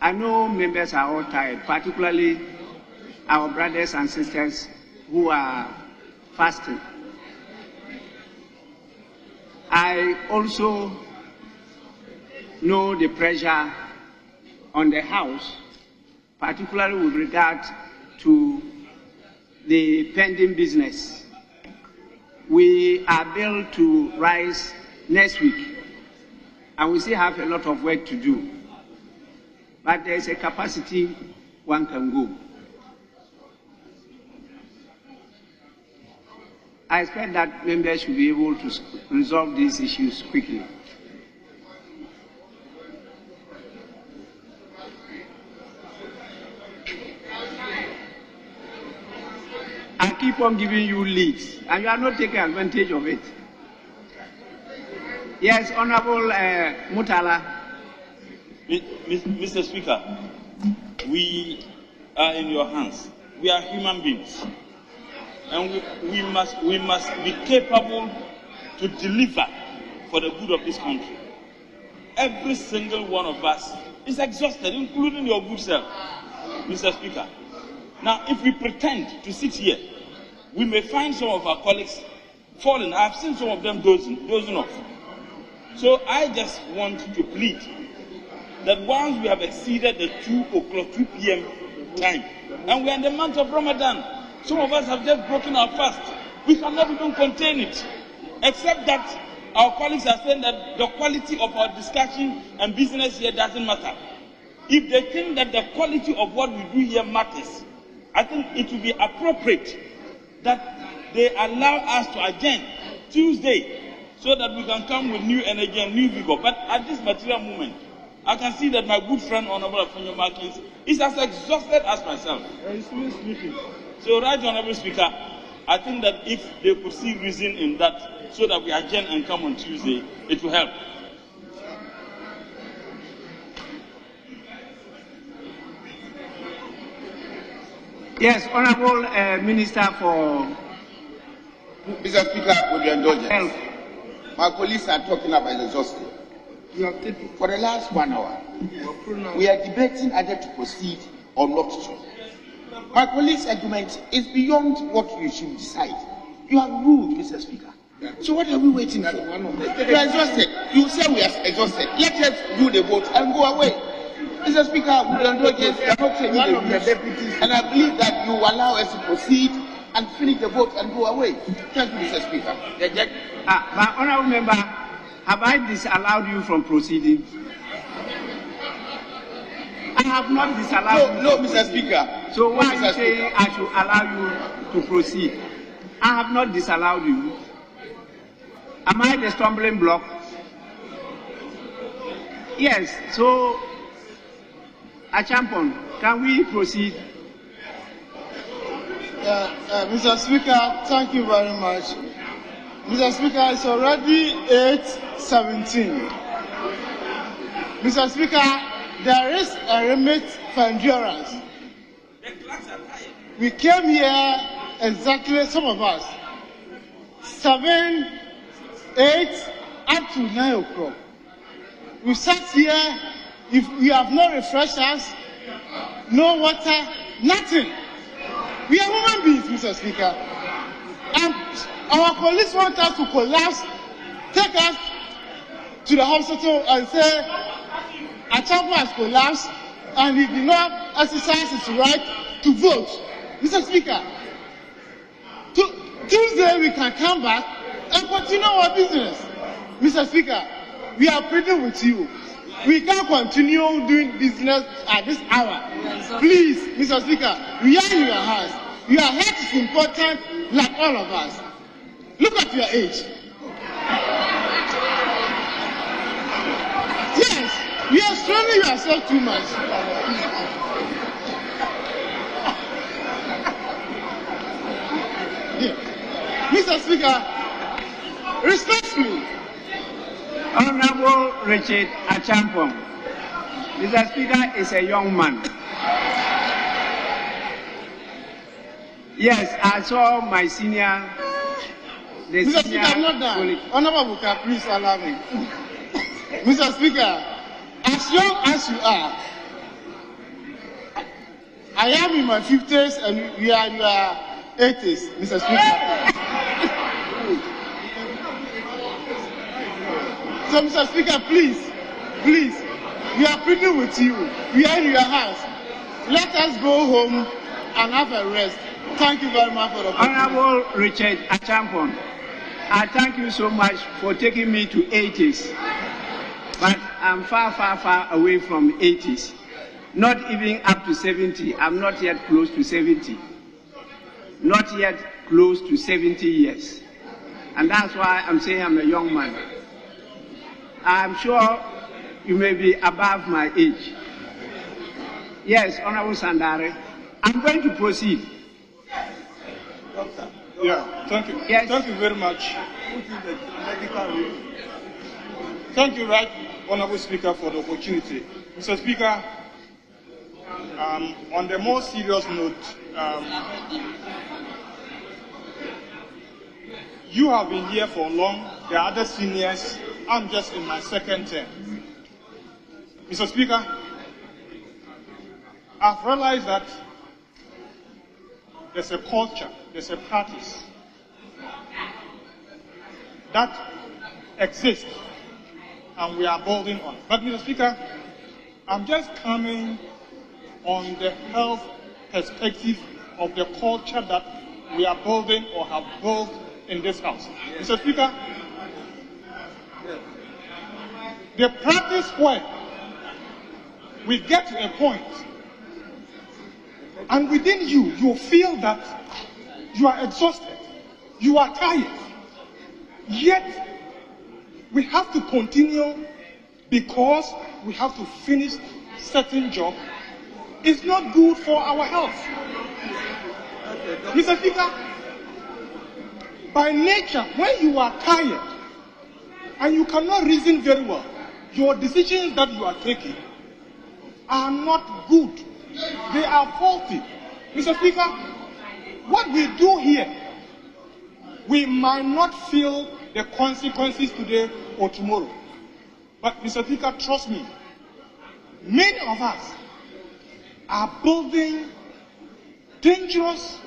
I know members are all tired, particularly our brothers and sisters who are fasting. I also know the pressure on the House, particularly with regard to the pending business. We are billed to rise next week, and we still have a lot of work to do. But there is a capacity one can go. I expect that members should be able to resolve these issues quickly. I keep on giving you leads, and you are not taking advantage of it. Yes, Honorable Mutala. Mr. Speaker, we are in your hands. We are human beings, and we must be capable to deliver for the good of this country. Every single one of us is exhausted, including your good self, Mr. Speaker. Now, if we pretend to sit here, we may find some of our colleagues falling. I've seen some of them dozing off. So I just want to plead that once we have exceeded the 2 p.m. time, and we are in the month of Ramadan, some of us have just broken our fast. We cannot even contain it, except that our colleagues are saying that the quality of our discussion and business here doesn't matter. If they think that the quality of what we do here matters, I think it will be appropriate that they allow us to adjourn Tuesday so that we can come with new energy and new vigor. But at this material moment, I can see that my good friend Honorable Afonso Markins is as exhausted as myself. So, Right Honorable Speaker, I think that if they could see reason in that so that we adjourn and come on Tuesday, it will help. Yes, Honorable Minister for... Mr. Speaker, with your indulgence, Health. my colleagues are talking about exhaustion. For the last 1 hour, we are debating either to proceed or not to. My colleague's argument is beyond what you should decide. You have ruled, Mr. Speaker. So what are we waiting for? You are exhausted. You say we are exhausted. Let us do the vote and go away. Mr. Speaker, we don't know against one of the deputies, and I believe that you allow us to proceed and finish the vote and go away. Thank you, Mr. Speaker. But Honourable Member, have I disallowed you from proceeding? I have not disallowed you. No, Mr. Speaker. So why are you saying I should allow you to proceed? I have not disallowed you. Am I the stumbling block? Yes, so Achampon, can we proceed? Mr. Speaker, thank you very much. Mr. Speaker, it's already 8:17. Mr. Speaker, there is a limit for endurance. We came here exactly, some of us, 7, 8, up to 9 o'clock. We sat here, if we have no refreshers, no water, nothing. We are human beings, Mr. Speaker. And our police want us to collapse, take us to the hospital and say, Achampon has collapsed and he did not exercise his right to vote. Mr. Speaker, Tuesday we can come back and continue our business. Mr. Speaker, we are pleading with you. We can't continue doing business at this hour. Please, Mr. Speaker, we are in your hands. Your health is important like all of us. Look at your age. Yes, you are straining yourself too much. Yeah. Mr. Speaker, respectfully, Honorable Richard Achampon, Mr. Speaker is a young man. Yes, I saw my senior. Mr. Speaker, I'm not done. Honorable Buka, please allow me. Mr. Speaker, as young as you are, I am in my 50s and we are in our 80s, Mr. Speaker. So, Mr. Speaker, please, we are pleading with you. We are in your house. Let us go home and have a rest. Thank you very much for the opportunity. Honorable Richard Achampon, I thank you so much for taking me to 80s. But I'm far, far, far away from 80s. Not even up to 70. I'm not yet close to 70. Not yet close to 70 years. And that's why I'm saying I'm a young man. I'm sure you may be above my age. Yes, Honorable Sandare, I'm going to proceed. Doctor. Yeah, thank you. Yes. Thank you very much. Thank you, Right Honorable Speaker, for the opportunity. Mr. Speaker, on the more serious note, you have been here for long. There are other seniors. I'm just in my second term. Mr. Speaker, I've realized that there's a culture, there's a practice that exists and we are building on. But Mr. Speaker, I'm just coming on the health perspective of the culture that we are building or have built in this house. Mr. Speaker, the practice where we get to a point and within you, you feel that you are exhausted, you are tired, yet we have to continue because we have to finish certain job. It's not good for our health. Mr. Speaker, by nature, when you are tired and you cannot reason very well, your decisions that you are taking are not good. They are faulty. Mr. Speaker, what we do here, we might not feel the consequences today or tomorrow. But Mr. Speaker, trust me, many of us are building dangerous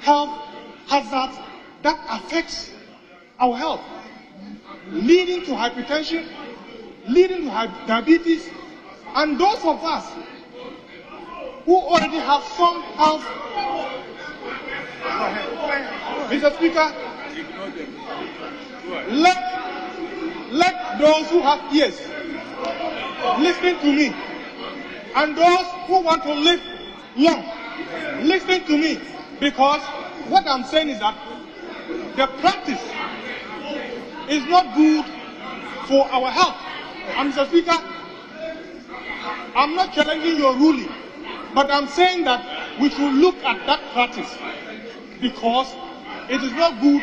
health hazards that affects our health, leading to hypertension, leading to diabetes, and those of us who already have some health. Mr. Speaker, let those who have ears listen to me, and those who want to live long listen to me, because what I'm saying is that the practice is not good for our health. And Mr. Speaker, I'm not challenging your ruling, but I'm saying that we should look at that practice because it is not good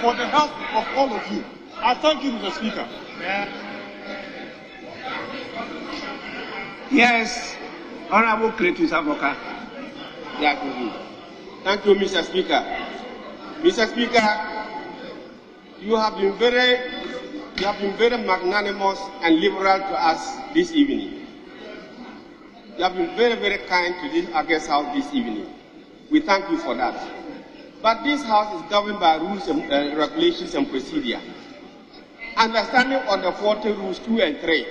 for the health of all of you. I thank you, Mr. Speaker. Yes, Honorable Cletus Avoka. Thank you, Mr. Speaker. Mr. Speaker, you have been very magnanimous and liberal to us this evening. You have been very, very kind to this August House this evening. We thank you for that. But this House is governed by rules and regulations and procedure. Understanding on the 40 rules 2 and 3,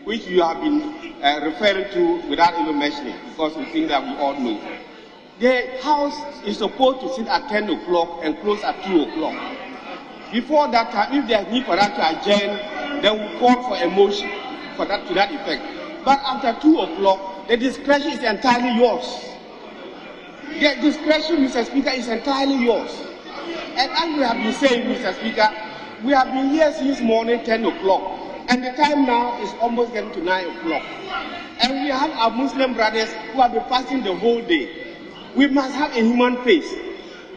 which you have been referring to without even mentioning, because we think that we all know. The House is supposed to sit at 10 o'clock and close at 2 o'clock. Before that time, if there is need for that to adjourn, then we call for a motion for that to that effect. But after 2 o'clock, the discretion is entirely yours. The discretion, Mr. Speaker, is entirely yours. And as we have been saying, Mr. Speaker, we have been here since morning 10 o'clock. And the time now is almost getting to 9 o'clock. And we have our Muslim brothers who have been fasting the whole day. We must have a human face.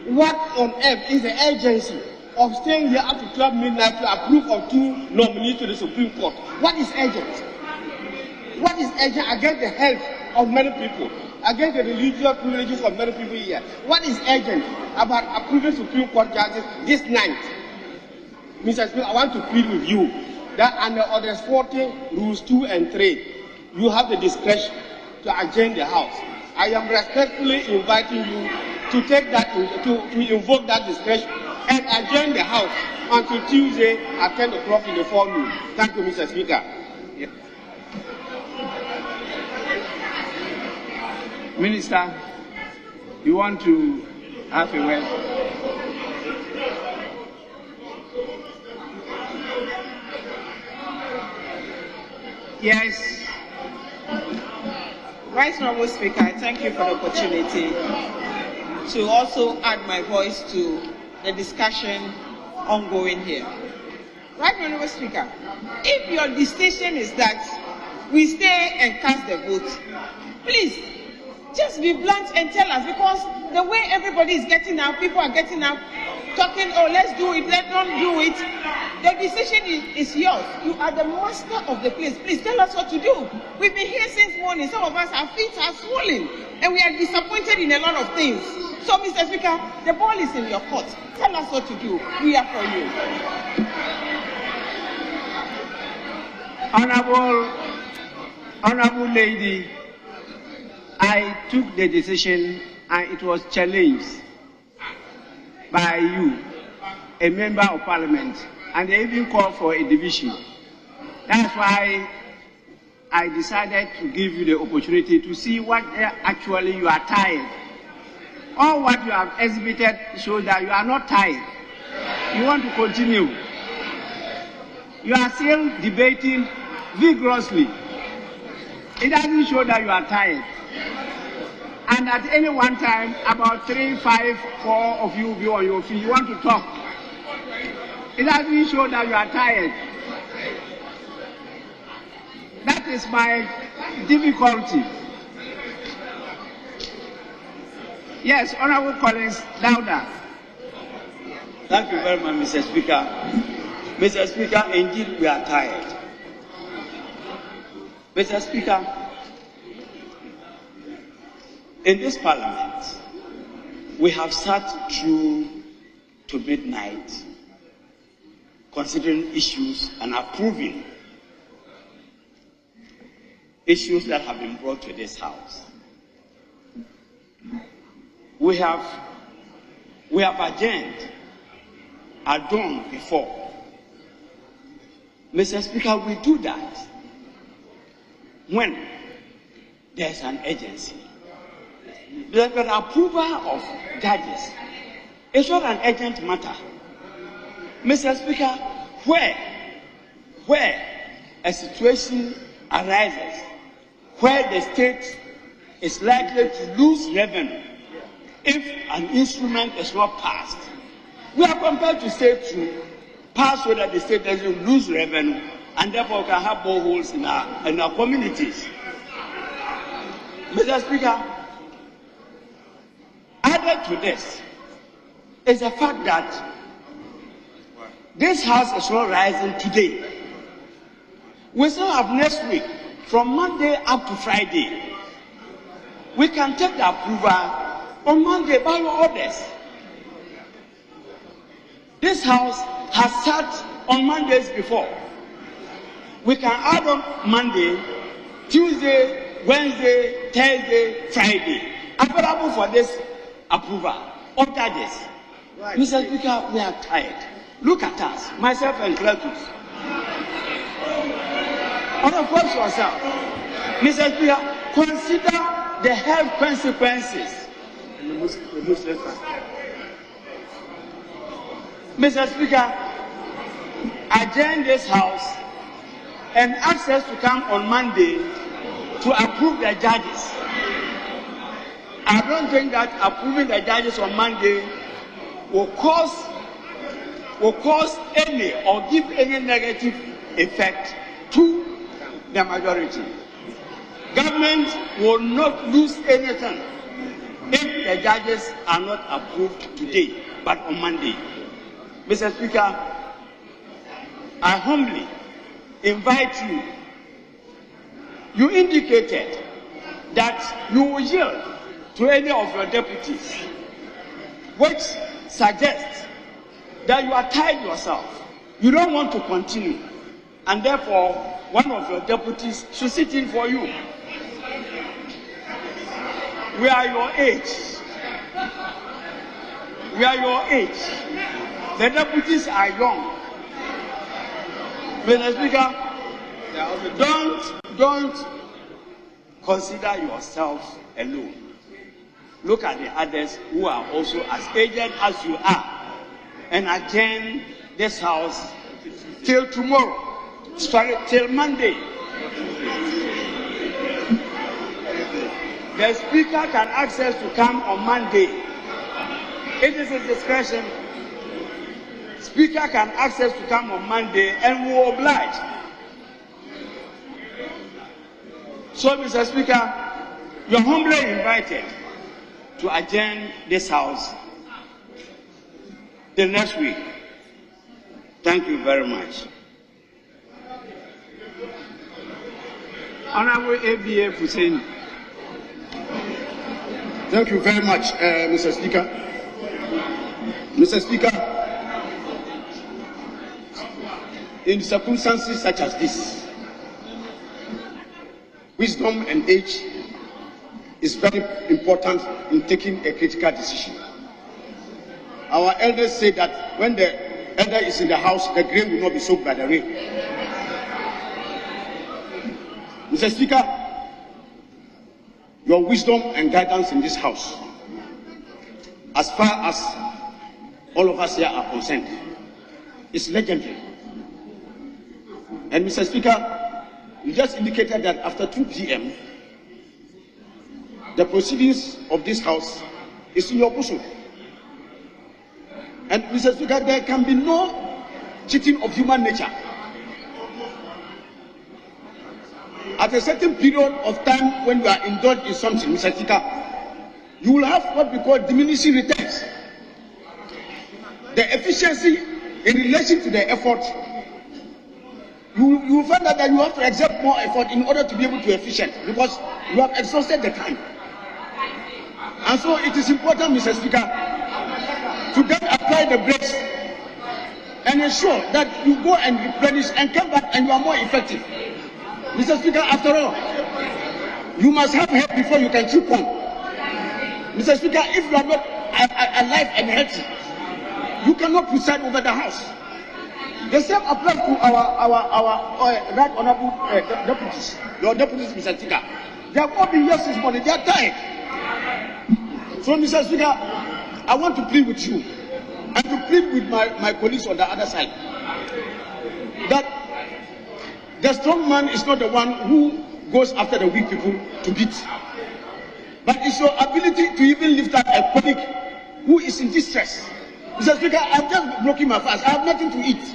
What on earth is the urgency of staying here up to 12 midnight to approve of 2 nominees to the Supreme Court? What is urgent? What is urgent against the health of many people, against the religious privileges of many people here? What is urgent about approving Supreme Court judges this night? Mr. Speaker, I want to plead with you that under Orders 40, Rules 2 and 3, you have the discretion to adjourn the House. I am respectfully inviting you to take that, to invoke that discretion and adjourn the House until Tuesday at 10 o'clock in the forenoon. Thank you, Mr. Speaker. Yeah. Minister, you want to have a word? Yes. Vice Honorable Speaker, I thank you for the opportunity to also add my voice to the discussion ongoing here. Right Honorable Speaker, if your decision is that we stay and cast the vote, please just be blunt and tell us, because the way everybody is getting out, people are getting out, talking, oh, let's do it, let's not do it. The decision is yours. You are the master of the place. Please tell us what to do. We've been here since morning. Some of us, our feet are swollen, and we are disappointed in a lot of things. So, Mr. Speaker, the ball is in your court. Tell us what to do. We are for you. Honorable lady, I took the decision and it was challenged by you, a member of parliament, and they even called for a division. That's why I decided to give you the opportunity to see what actually you are tired. All what you have exhibited shows that you are not tired. You want to continue. You are still debating vigorously. It doesn't show that you are tired. And at any one time, about 3, 5, 4 of you will be on your feet. You want to talk. It doesn't show that you are tired. That is my difficulty. Yes, Honorable Collins, louder. Thank you very much, Mr. Speaker. Mr. Speaker, indeed we are tired. Mr. Speaker, in this parliament, we have sat through to midnight considering issues and approving issues that have been brought to this House. We have adjourned before. Mr. Speaker, we do that when there's an urgency. The approval of judges is not an urgent matter. Mr. Speaker, where a situation arises where the state is likely to lose revenue if an instrument is not passed, we are compelled to say to pass so that the state doesn't lose revenue and therefore can have boreholes in our communities. Mr. Speaker, added to this is the fact that this House is not rising today. We still have next week, from Monday up to Friday. We can take the approval on Monday by your orders. This House has sat on Mondays before. We can add on Monday, Tuesday, Wednesday, Thursday, Friday, available for this approval of judges. Right. Mr. Speaker, we are tired. Look at us, myself and clerks. And of course yourself. Mr. Speaker, consider the health consequences. Mr. Speaker, adjourn this House and ask us to come on Monday to approve the judges. I don't think that approving the judges on Monday will cause any or give any negative effect to the majority. Government will not lose anything if the judges are not approved today, but on Monday. Mr. Speaker, I humbly invite you. You indicated that you will yield to any of your deputies, which suggests that you are tired yourself. You don't want to continue, and therefore one of your deputies should sit in for you. We are your age. We are your age. The deputies are young. Mr. Speaker, don't consider yourself alone. Look at the others who are also as aged as you are, and adjourn this house till tomorrow, till Monday. The speaker can ask us to come on Monday. It is his discretion. Speaker can ask us to come on Monday, and we will oblige. So, Mr. Speaker, you are humbly invited to adjourn this house the next week. Thank you very much. Honorable ABA Hussein. Thank you very much, Mr. Speaker. Mr. Speaker, in circumstances such as this, wisdom and age is very important in taking a critical decision. Our elders say that when the elder is in the house, the grain will not be soaked by the rain. Mr. Speaker, your wisdom and guidance in this house, as far as all of us here are concerned, is legendary. And Mr. Speaker, you just indicated that after 2 p.m., the proceedings of this house is in your bosom. And Mr. Speaker, there can be no cheating of human nature. At a certain period of time when you are indulged in something, Mr. Speaker, you will have what we call diminishing returns. The efficiency in relation to the effort, you will find out that you have to exert more effort in order to be able to be efficient because you have exhausted the time. And so it is important, Mr. Speaker, to then apply the brakes and ensure that you go and replenish and come back and you are more effective. Mr. Speaker, after all, you must have help before you can chew corn. Mr. Speaker, if you are not alive and healthy, you cannot preside over the house. The same applies to our right honorable deputies, your deputies, Mr. Speaker. They have all been here since morning. They are tired. So, Mr. Speaker, I want to plead with you and to plead with my colleagues on the other side that the strong man is not the one who goes after the weak people to beat, but it's your ability to even lift up a colleague who is in distress. Mr. Speaker, I've just broken my fast. I have nothing to eat.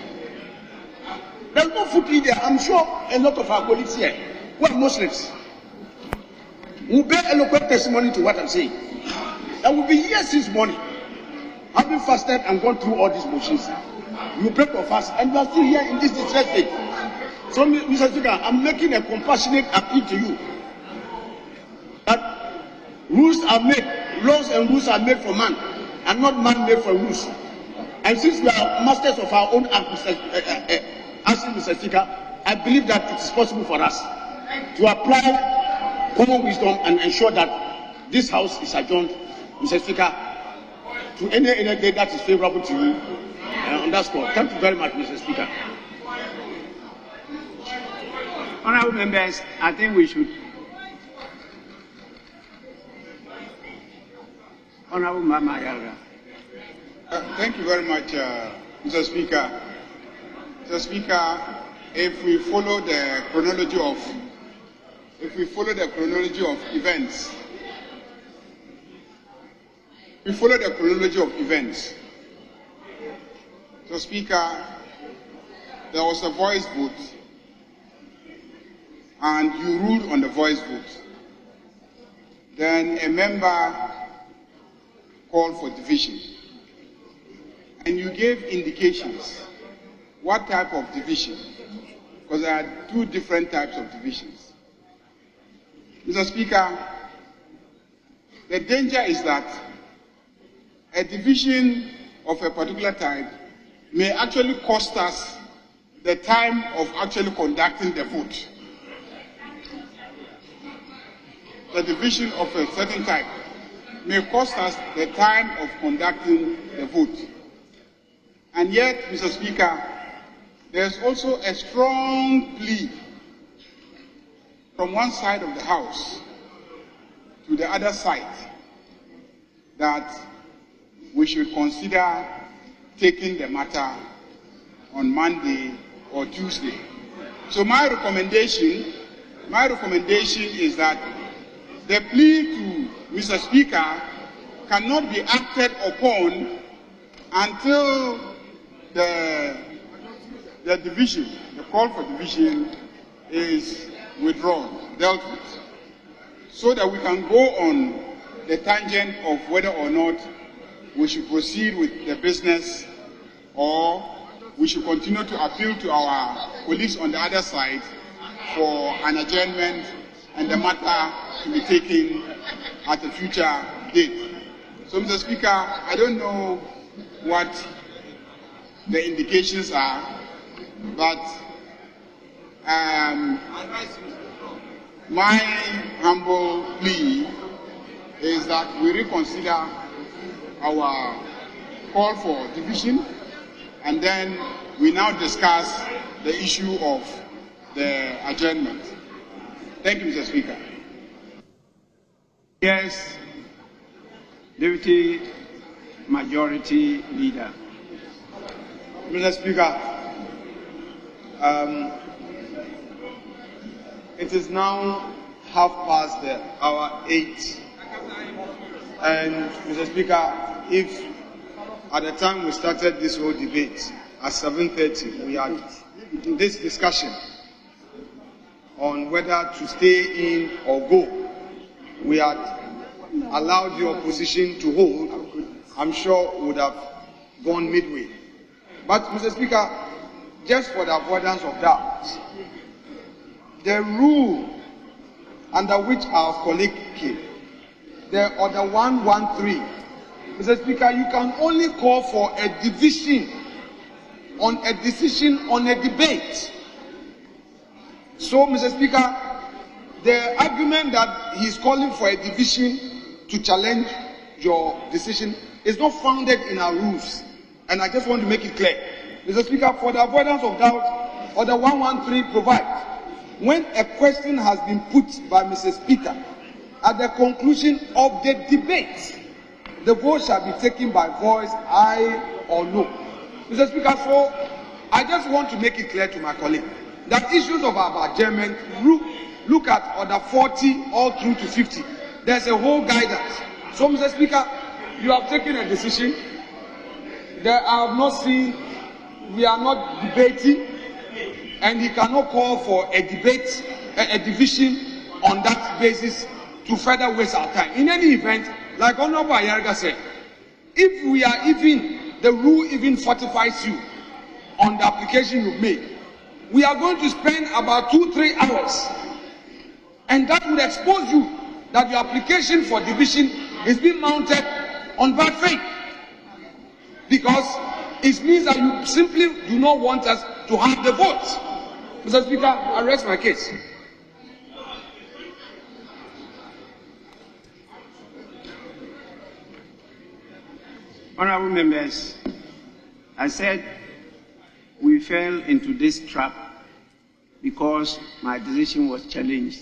There's no food to eat there. I'm sure a lot of our colleagues here who are Muslims will bear eloquent testimony to what I'm saying. That will be here since morning, having fasted and gone through all these motions. You break your fast and you are still here in this distress state. So, Mr. Speaker, I'm making a compassionate appeal to you that rules are made, laws and rules are made for man, and not man made for rules. And since we are masters of our own act, Mr. Speaker, I believe that it is possible for us to apply common wisdom and ensure that this house is adjourned, Mr. Speaker, to any day that is favorable to you on that score. Thank you very much, Mr. Speaker. Honorable members, I think we should. Honorable Mama Yalga. Thank you very much, Mr. Speaker. Mr. Speaker, if we follow the chronology of events, Mr. Speaker, there was a voice vote, and you ruled on the voice vote. Then a member called for division, and you gave indications what type of division, because there are two different types of divisions. Mr. Speaker, the danger is that a division of a particular type may actually cost us the time of actually conducting the vote. the division of a certain type may cost us the time of conducting the vote. And yet, Mr. Speaker, there's also a strong plea from one side of the House to the other side that we should consider taking the matter on Monday or Tuesday. So my recommendation is that the plea to Mr. Speaker cannot be acted upon until the division, the call for division is withdrawn, dealt with, so that we can go on the tangent of whether or not we should proceed with the business or we should continue to appeal to our colleagues on the other side for an adjournment and the matter to be taken at a future date. So, Mr. Speaker, I don't know what the indications are, but my humble plea is that we reconsider our call for division and then we now discuss the issue of the adjournment. Thank you, Mr. Speaker. Yes, Deputy Majority Leader. Mr. Speaker, it is now 8:30, and Mr. Speaker, if at the time we started this whole debate at 7:30, we had this discussion on whether to stay in or go, we had allowed the opposition to hold, I'm sure would have gone midway. But, Mr. Speaker, just for the avoidance of doubt, the rule under which our colleague came, the order 113, Mr. Speaker, you can only call for a division on a decision on a debate. So, Mr. Speaker, the argument that he is calling for a division to challenge your decision is not founded in our rules. And I just want to make it clear. Mr. Speaker, for the avoidance of doubt, Order 113 provides, when a question has been put by Mr. Speaker, at the conclusion of the debate, the vote shall be taken by voice, aye or no. Mr. Speaker, so I just want to make it clear to my colleague that issues of our adjournment, look at Order 40 all through to 50. There's a whole guidance. So, Mr. Speaker, you have taken a decision. There I have not seen, we are not debating, and he cannot call for a debate, a division on that basis to further waste our time. In any event, like Honorable Ayarga said, if we are even, the rule even fortifies you on the application you've made, we are going to spend about 2-3 hours, and that would expose you that your application for division is being mounted on bad faith, because it means that you simply do not want us to have the vote. Mr. Speaker, I rest my case. Honorable members, I said we fell into this trap because my decision was challenged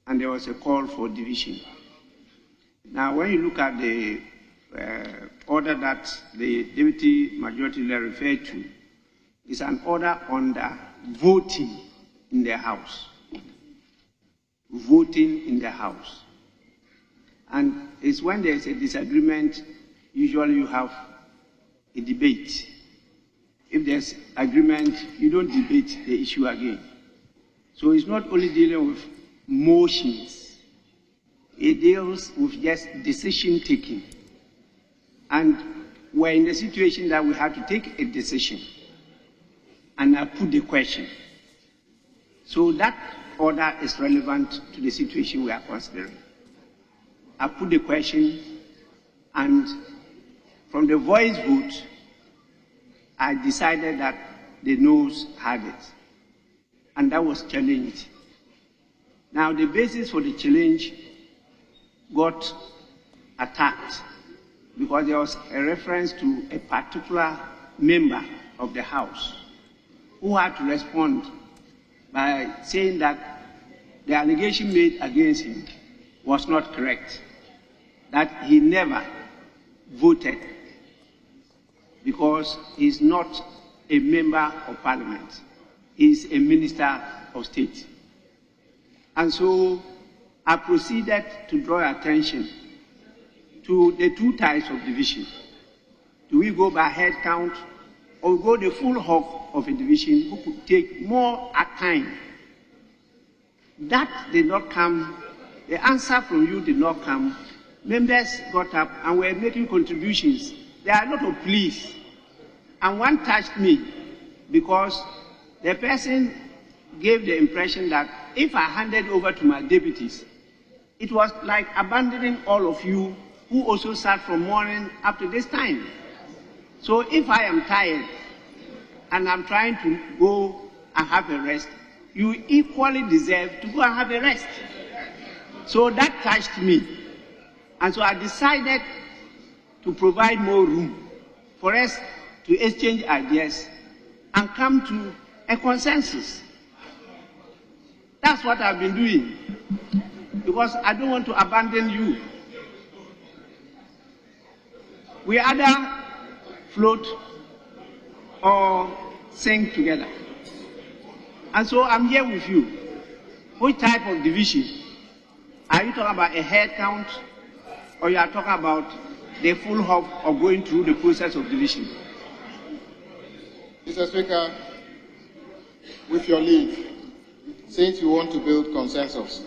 and there was a call for division. Now, when you look at the order that the Deputy Majority Leader referred to, it's an order under voting in the House. Voting in the House. And it's when there's a disagreement, usually you have a debate. If there's agreement, you don't debate the issue again. So it's not only dealing with motions, it deals with just decision taking. And we're in the situation that we have to take a decision. And I put the question. So that order is relevant to the situation we are considering. I put the question, and from the voice vote, I decided that the noes had it. And that was challenged. Now, the basis for the challenge got attacked because there was a reference to a particular member of the House who had to respond by saying that the allegation made against him was not correct, that he never voted because he's not a member of Parliament. He's a minister of state. And so I proceeded to draw attention to the two types of division. Do we go by head count or go the full hog of a division who could take more at time? That did not come. The answer from you did not come. Members got up and were making contributions. There are a lot of pleas. And one touched me because the person gave the impression that if I handed over to my deputies, it was like abandoning all of you who also sat from morning up to this time. So if I am tired and I'm trying to go and have a rest, you equally deserve to go and have a rest. So that touched me. And so I decided to provide more room for us to exchange ideas and come to a consensus. That's what I've been doing, because I don't want to abandon you. We either float or sing together. And so I'm here with you. Which type of division? Are you talking about a head count, or you are talking about the full hog of going through the process of division? Mr. Speaker, with your leave, since you want to build consensus,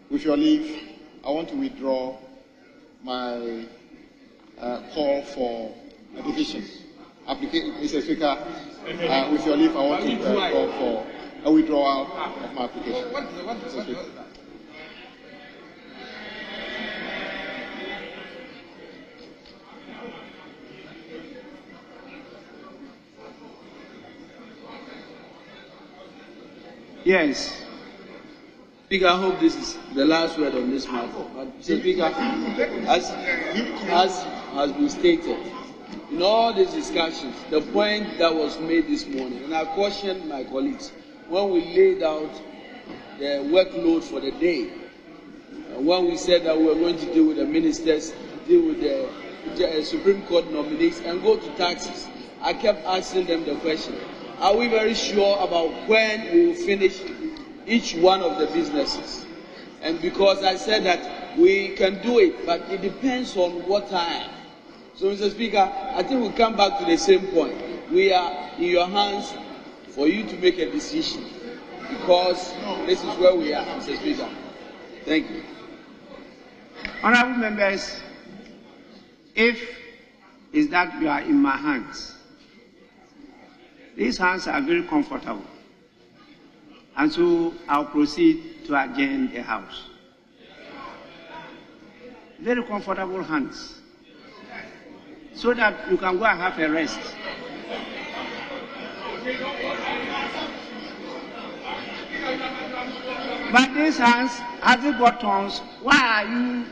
with your leave, I want to withdraw my call for a division. Mr. Speaker, with your leave, I want to call for a withdrawal of my application. Mr. Speaker. Yes. Speaker, I hope this is the last word on this matter. But, Mr. Speaker, as has been stated, in all these discussions, the point that was made this morning, and I cautioned my colleagues, when we laid out the workload for the day, when we said that we were going to deal with the ministers, deal with the Supreme Court nominees, and go to taxes, I kept asking them the question, are we very sure about when we will finish each one of the businesses? And because I said that we can do it, but it depends on what time. So, Mr. Speaker, I think we'll come back to the same point. We are in your hands for you to make a decision, because this is where we are, Mr. Speaker. Thank you. Honorable members, if is that you are in my hands, these hands are very comfortable. And so I'll proceed to adjourn the House. Very comfortable hands. So that you can go and have a rest. But these hands, has it got tongues? Why are you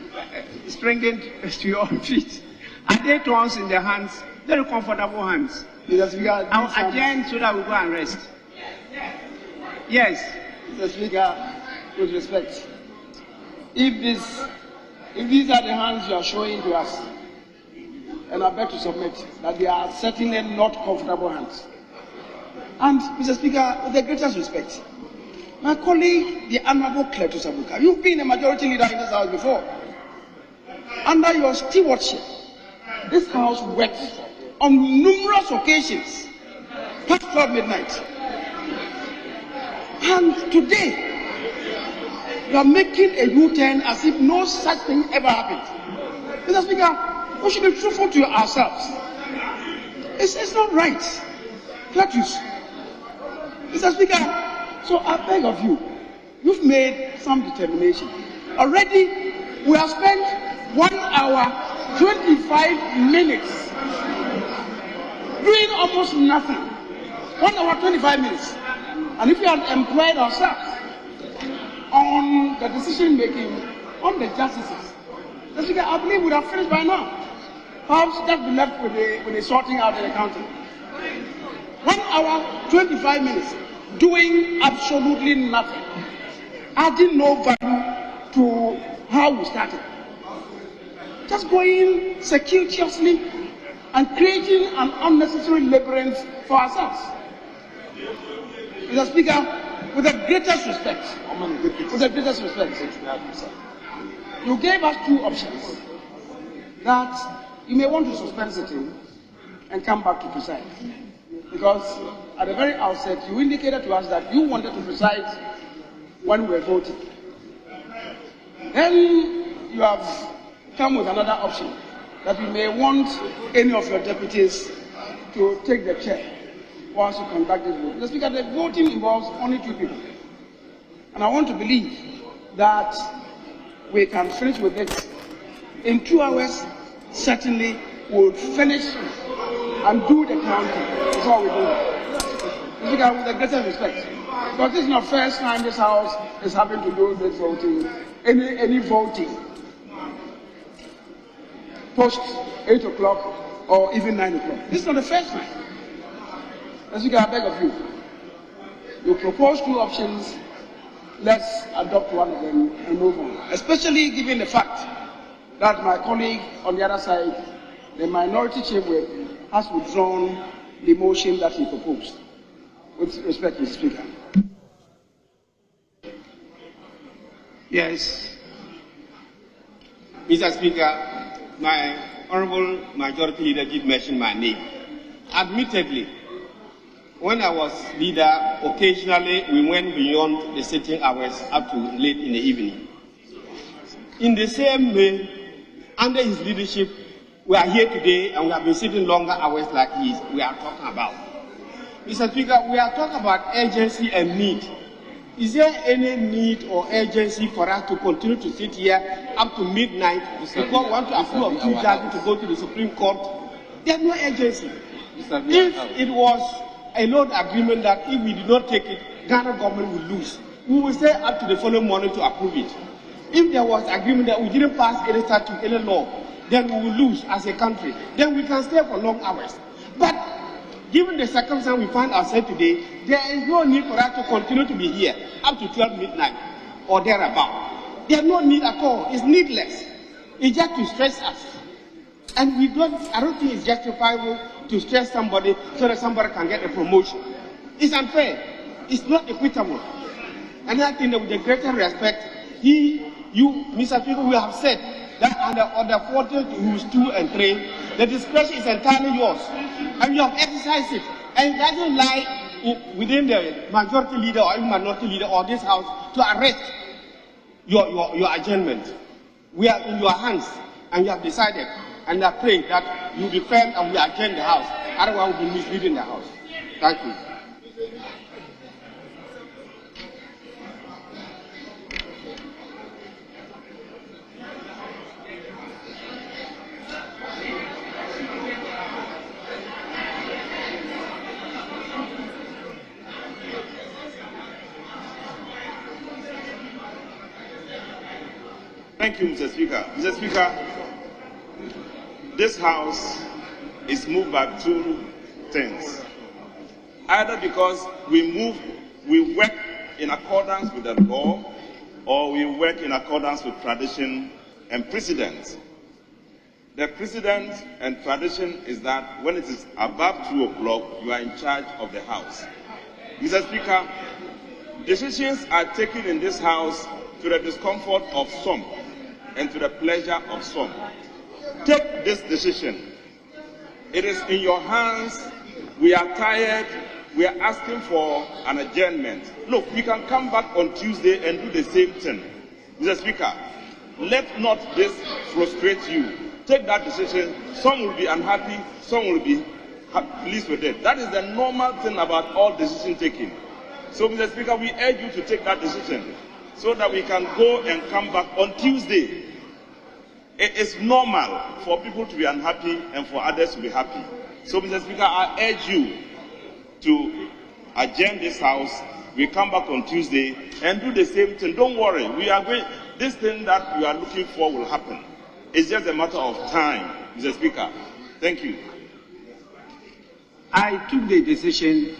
springing to your feet? Are they tongues in the hands? Very comfortable hands. I'll adjourn so that we go and rest. Yes. Mr. Speaker, with respect, if these are the hands you are showing to us, and I beg to submit that they are certainly not comfortable hands. And, Mr. Speaker, with the greatest respect, my colleague, the Honorable Cletus Abuka, you've been a majority leader in this House before. Under your stewardship, this House worked on numerous occasions, past 12 midnight. And today, you are making a U-turn as if no such thing ever happened. Mr. Speaker, we should be truthful to ourselves. It's not right. Cletus. Mr. Speaker, so I beg of you, you've made some determination. Already, we have spent 1 hour, 25 minutes doing almost nothing. 1 hour, 25 minutes. And if we had employed ourselves on the decision making, on the justices, Mr. Speaker, I believe we would have finished by now. Perhaps just be left with the sorting out and the counting. 1 hour, 25 minutes, doing absolutely nothing, adding no value to how we started. Just going circuitously and creating an unnecessary labyrinth for ourselves. Mr. Speaker, with the greatest respect, you gave us two options. That you may want to suspend sitting and come back to preside. Because at the very outset, you indicated to us that you wanted to preside when we were voting. Then you have come with another option, that you may want any of your deputies to take the chair whilst you conduct this vote. Mr. Speaker, the voting involves only two people. And I want to believe that we can finish with it in 2 hours. Certainly we'll finish and do the counting. That's all we do. Mr. Speaker, with the greatest respect, because this is not the first time this House is having to do this voting, any voting post 8 o'clock or even 9 o'clock. This is not the first time. Mr. Speaker, I beg of you, you propose two options, let's adopt one of them and move on. Especially given the fact that my colleague on the other side, the minority chief whip, has withdrawn the motion that he proposed. With respect, Mr. Speaker. Yes. Mr. Speaker, my honorable majority leader did mention my name. Admittedly, when I was leader, occasionally we went beyond the sitting hours up to late in the evening. In the same way, under his leadership, we are here today and we have been sitting longer hours like we are talking about. Mr. Speaker, we are talking about urgency and need. Is there any need or urgency for us to continue to sit here up to midnight because we want to approve of two judges to go to the Supreme Court? There's no urgency. If it was a loan agreement that if we did not take it, Ghana government will lose, we will stay up to the following morning to approve it. If there was agreement that we didn't pass any statute, any law, then we will lose as a country. Then we can stay for long hours. But given the circumstance we find ourselves today, there is no need for us to continue to be here up to 12 midnight or thereabout. There's no need at all. It's needless. It's just to stress us. And I don't think it's justifiable to stress somebody so that somebody can get a promotion. It's unfair. It's not equitable. And I think that with the greatest respect, you, Mr. Speaker, we have said that under Order 40 Rules 2 and 3, the discretion is entirely yours. And you have exercised it. And it doesn't lie within the majority leader or even minority leader or this House to arrest your adjournment. We are in your hands and you have decided. And I pray that you be firm and we adjourn the House. Otherwise we'll be misleading the House. Thank you. Thank you, Mr. Speaker. Mr. Speaker, this House is moved by two things. Either because we work in accordance with the law, or we work in accordance with tradition and precedent. The precedent and tradition is that when it is above 2 o'clock, you are in charge of the House. Mr. Speaker, decisions are taken in this House to the discomfort of some and to the pleasure of some. Take this decision. It is in your hands. We are tired. We are asking for an adjournment. Look, we can come back on Tuesday and do the same thing. Mr. Speaker, let not this frustrate you. Take that decision. Some will be unhappy, some will be pleased with it. That is the normal thing about all decision taking. So, Mr. Speaker, we urge you to take that decision so that we can go and come back on Tuesday. It is normal for people to be unhappy and for others to be happy. So, Mr. Speaker, I urge you to adjourn this House. We come back on Tuesday and do the same thing. Don't worry. We are going. This thing that you are looking for will happen. It's just a matter of time, Mr. Speaker. Thank you. I took the decision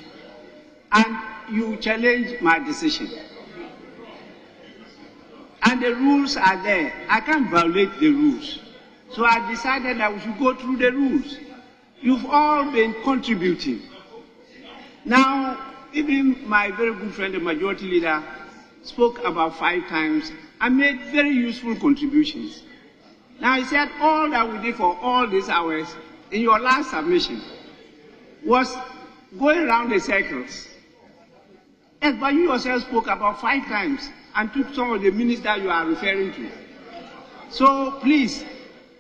and you challenged my decision. And the rules are there. I can't violate the rules. So I decided that we should go through the rules. You've all been contributing. Now, even my very good friend, the majority leader, spoke about 5 times and made very useful contributions. Now, he said all that we did for all these hours in your last submission was going around the circles. Yes, but you yourself spoke about 5 times and took some of the minutes that you are referring to. So, please,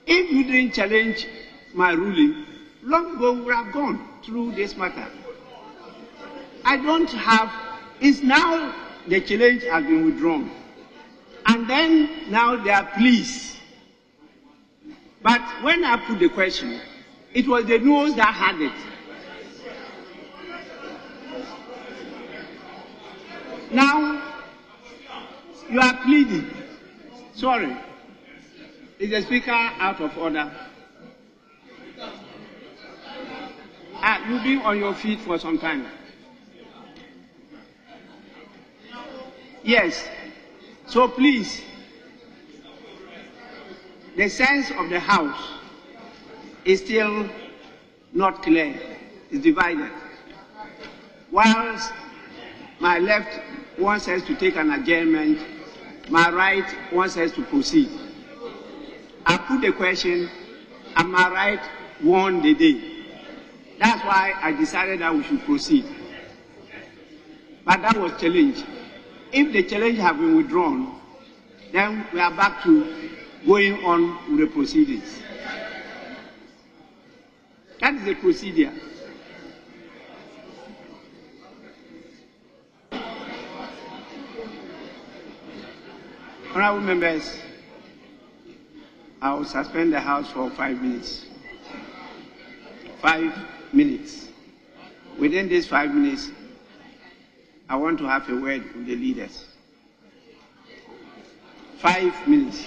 if you didn't challenge my ruling, long ago we would have gone through this matter. I don't have, it's now the challenge has been withdrawn. And then now there are pleas. But when I put the question, it was the noes that had it. Now, you are pleading. Sorry. Is the Speaker out of order? You've been on your feet for some time. Yes. So please, the sense of the House is still not clear. It's divided. Whilst my left wants us to take an adjournment, my right wants us to proceed. I put the question, and my right won the day. That's why I decided that we should proceed. But that was challenged. If the challenge had been withdrawn, then we are back to going on with the proceedings. That is the procedure. Honorable members, I will suspend the House for 5 minutes. 5 minutes. Within these 5 minutes, I want to have a word with the leaders. 5 minutes.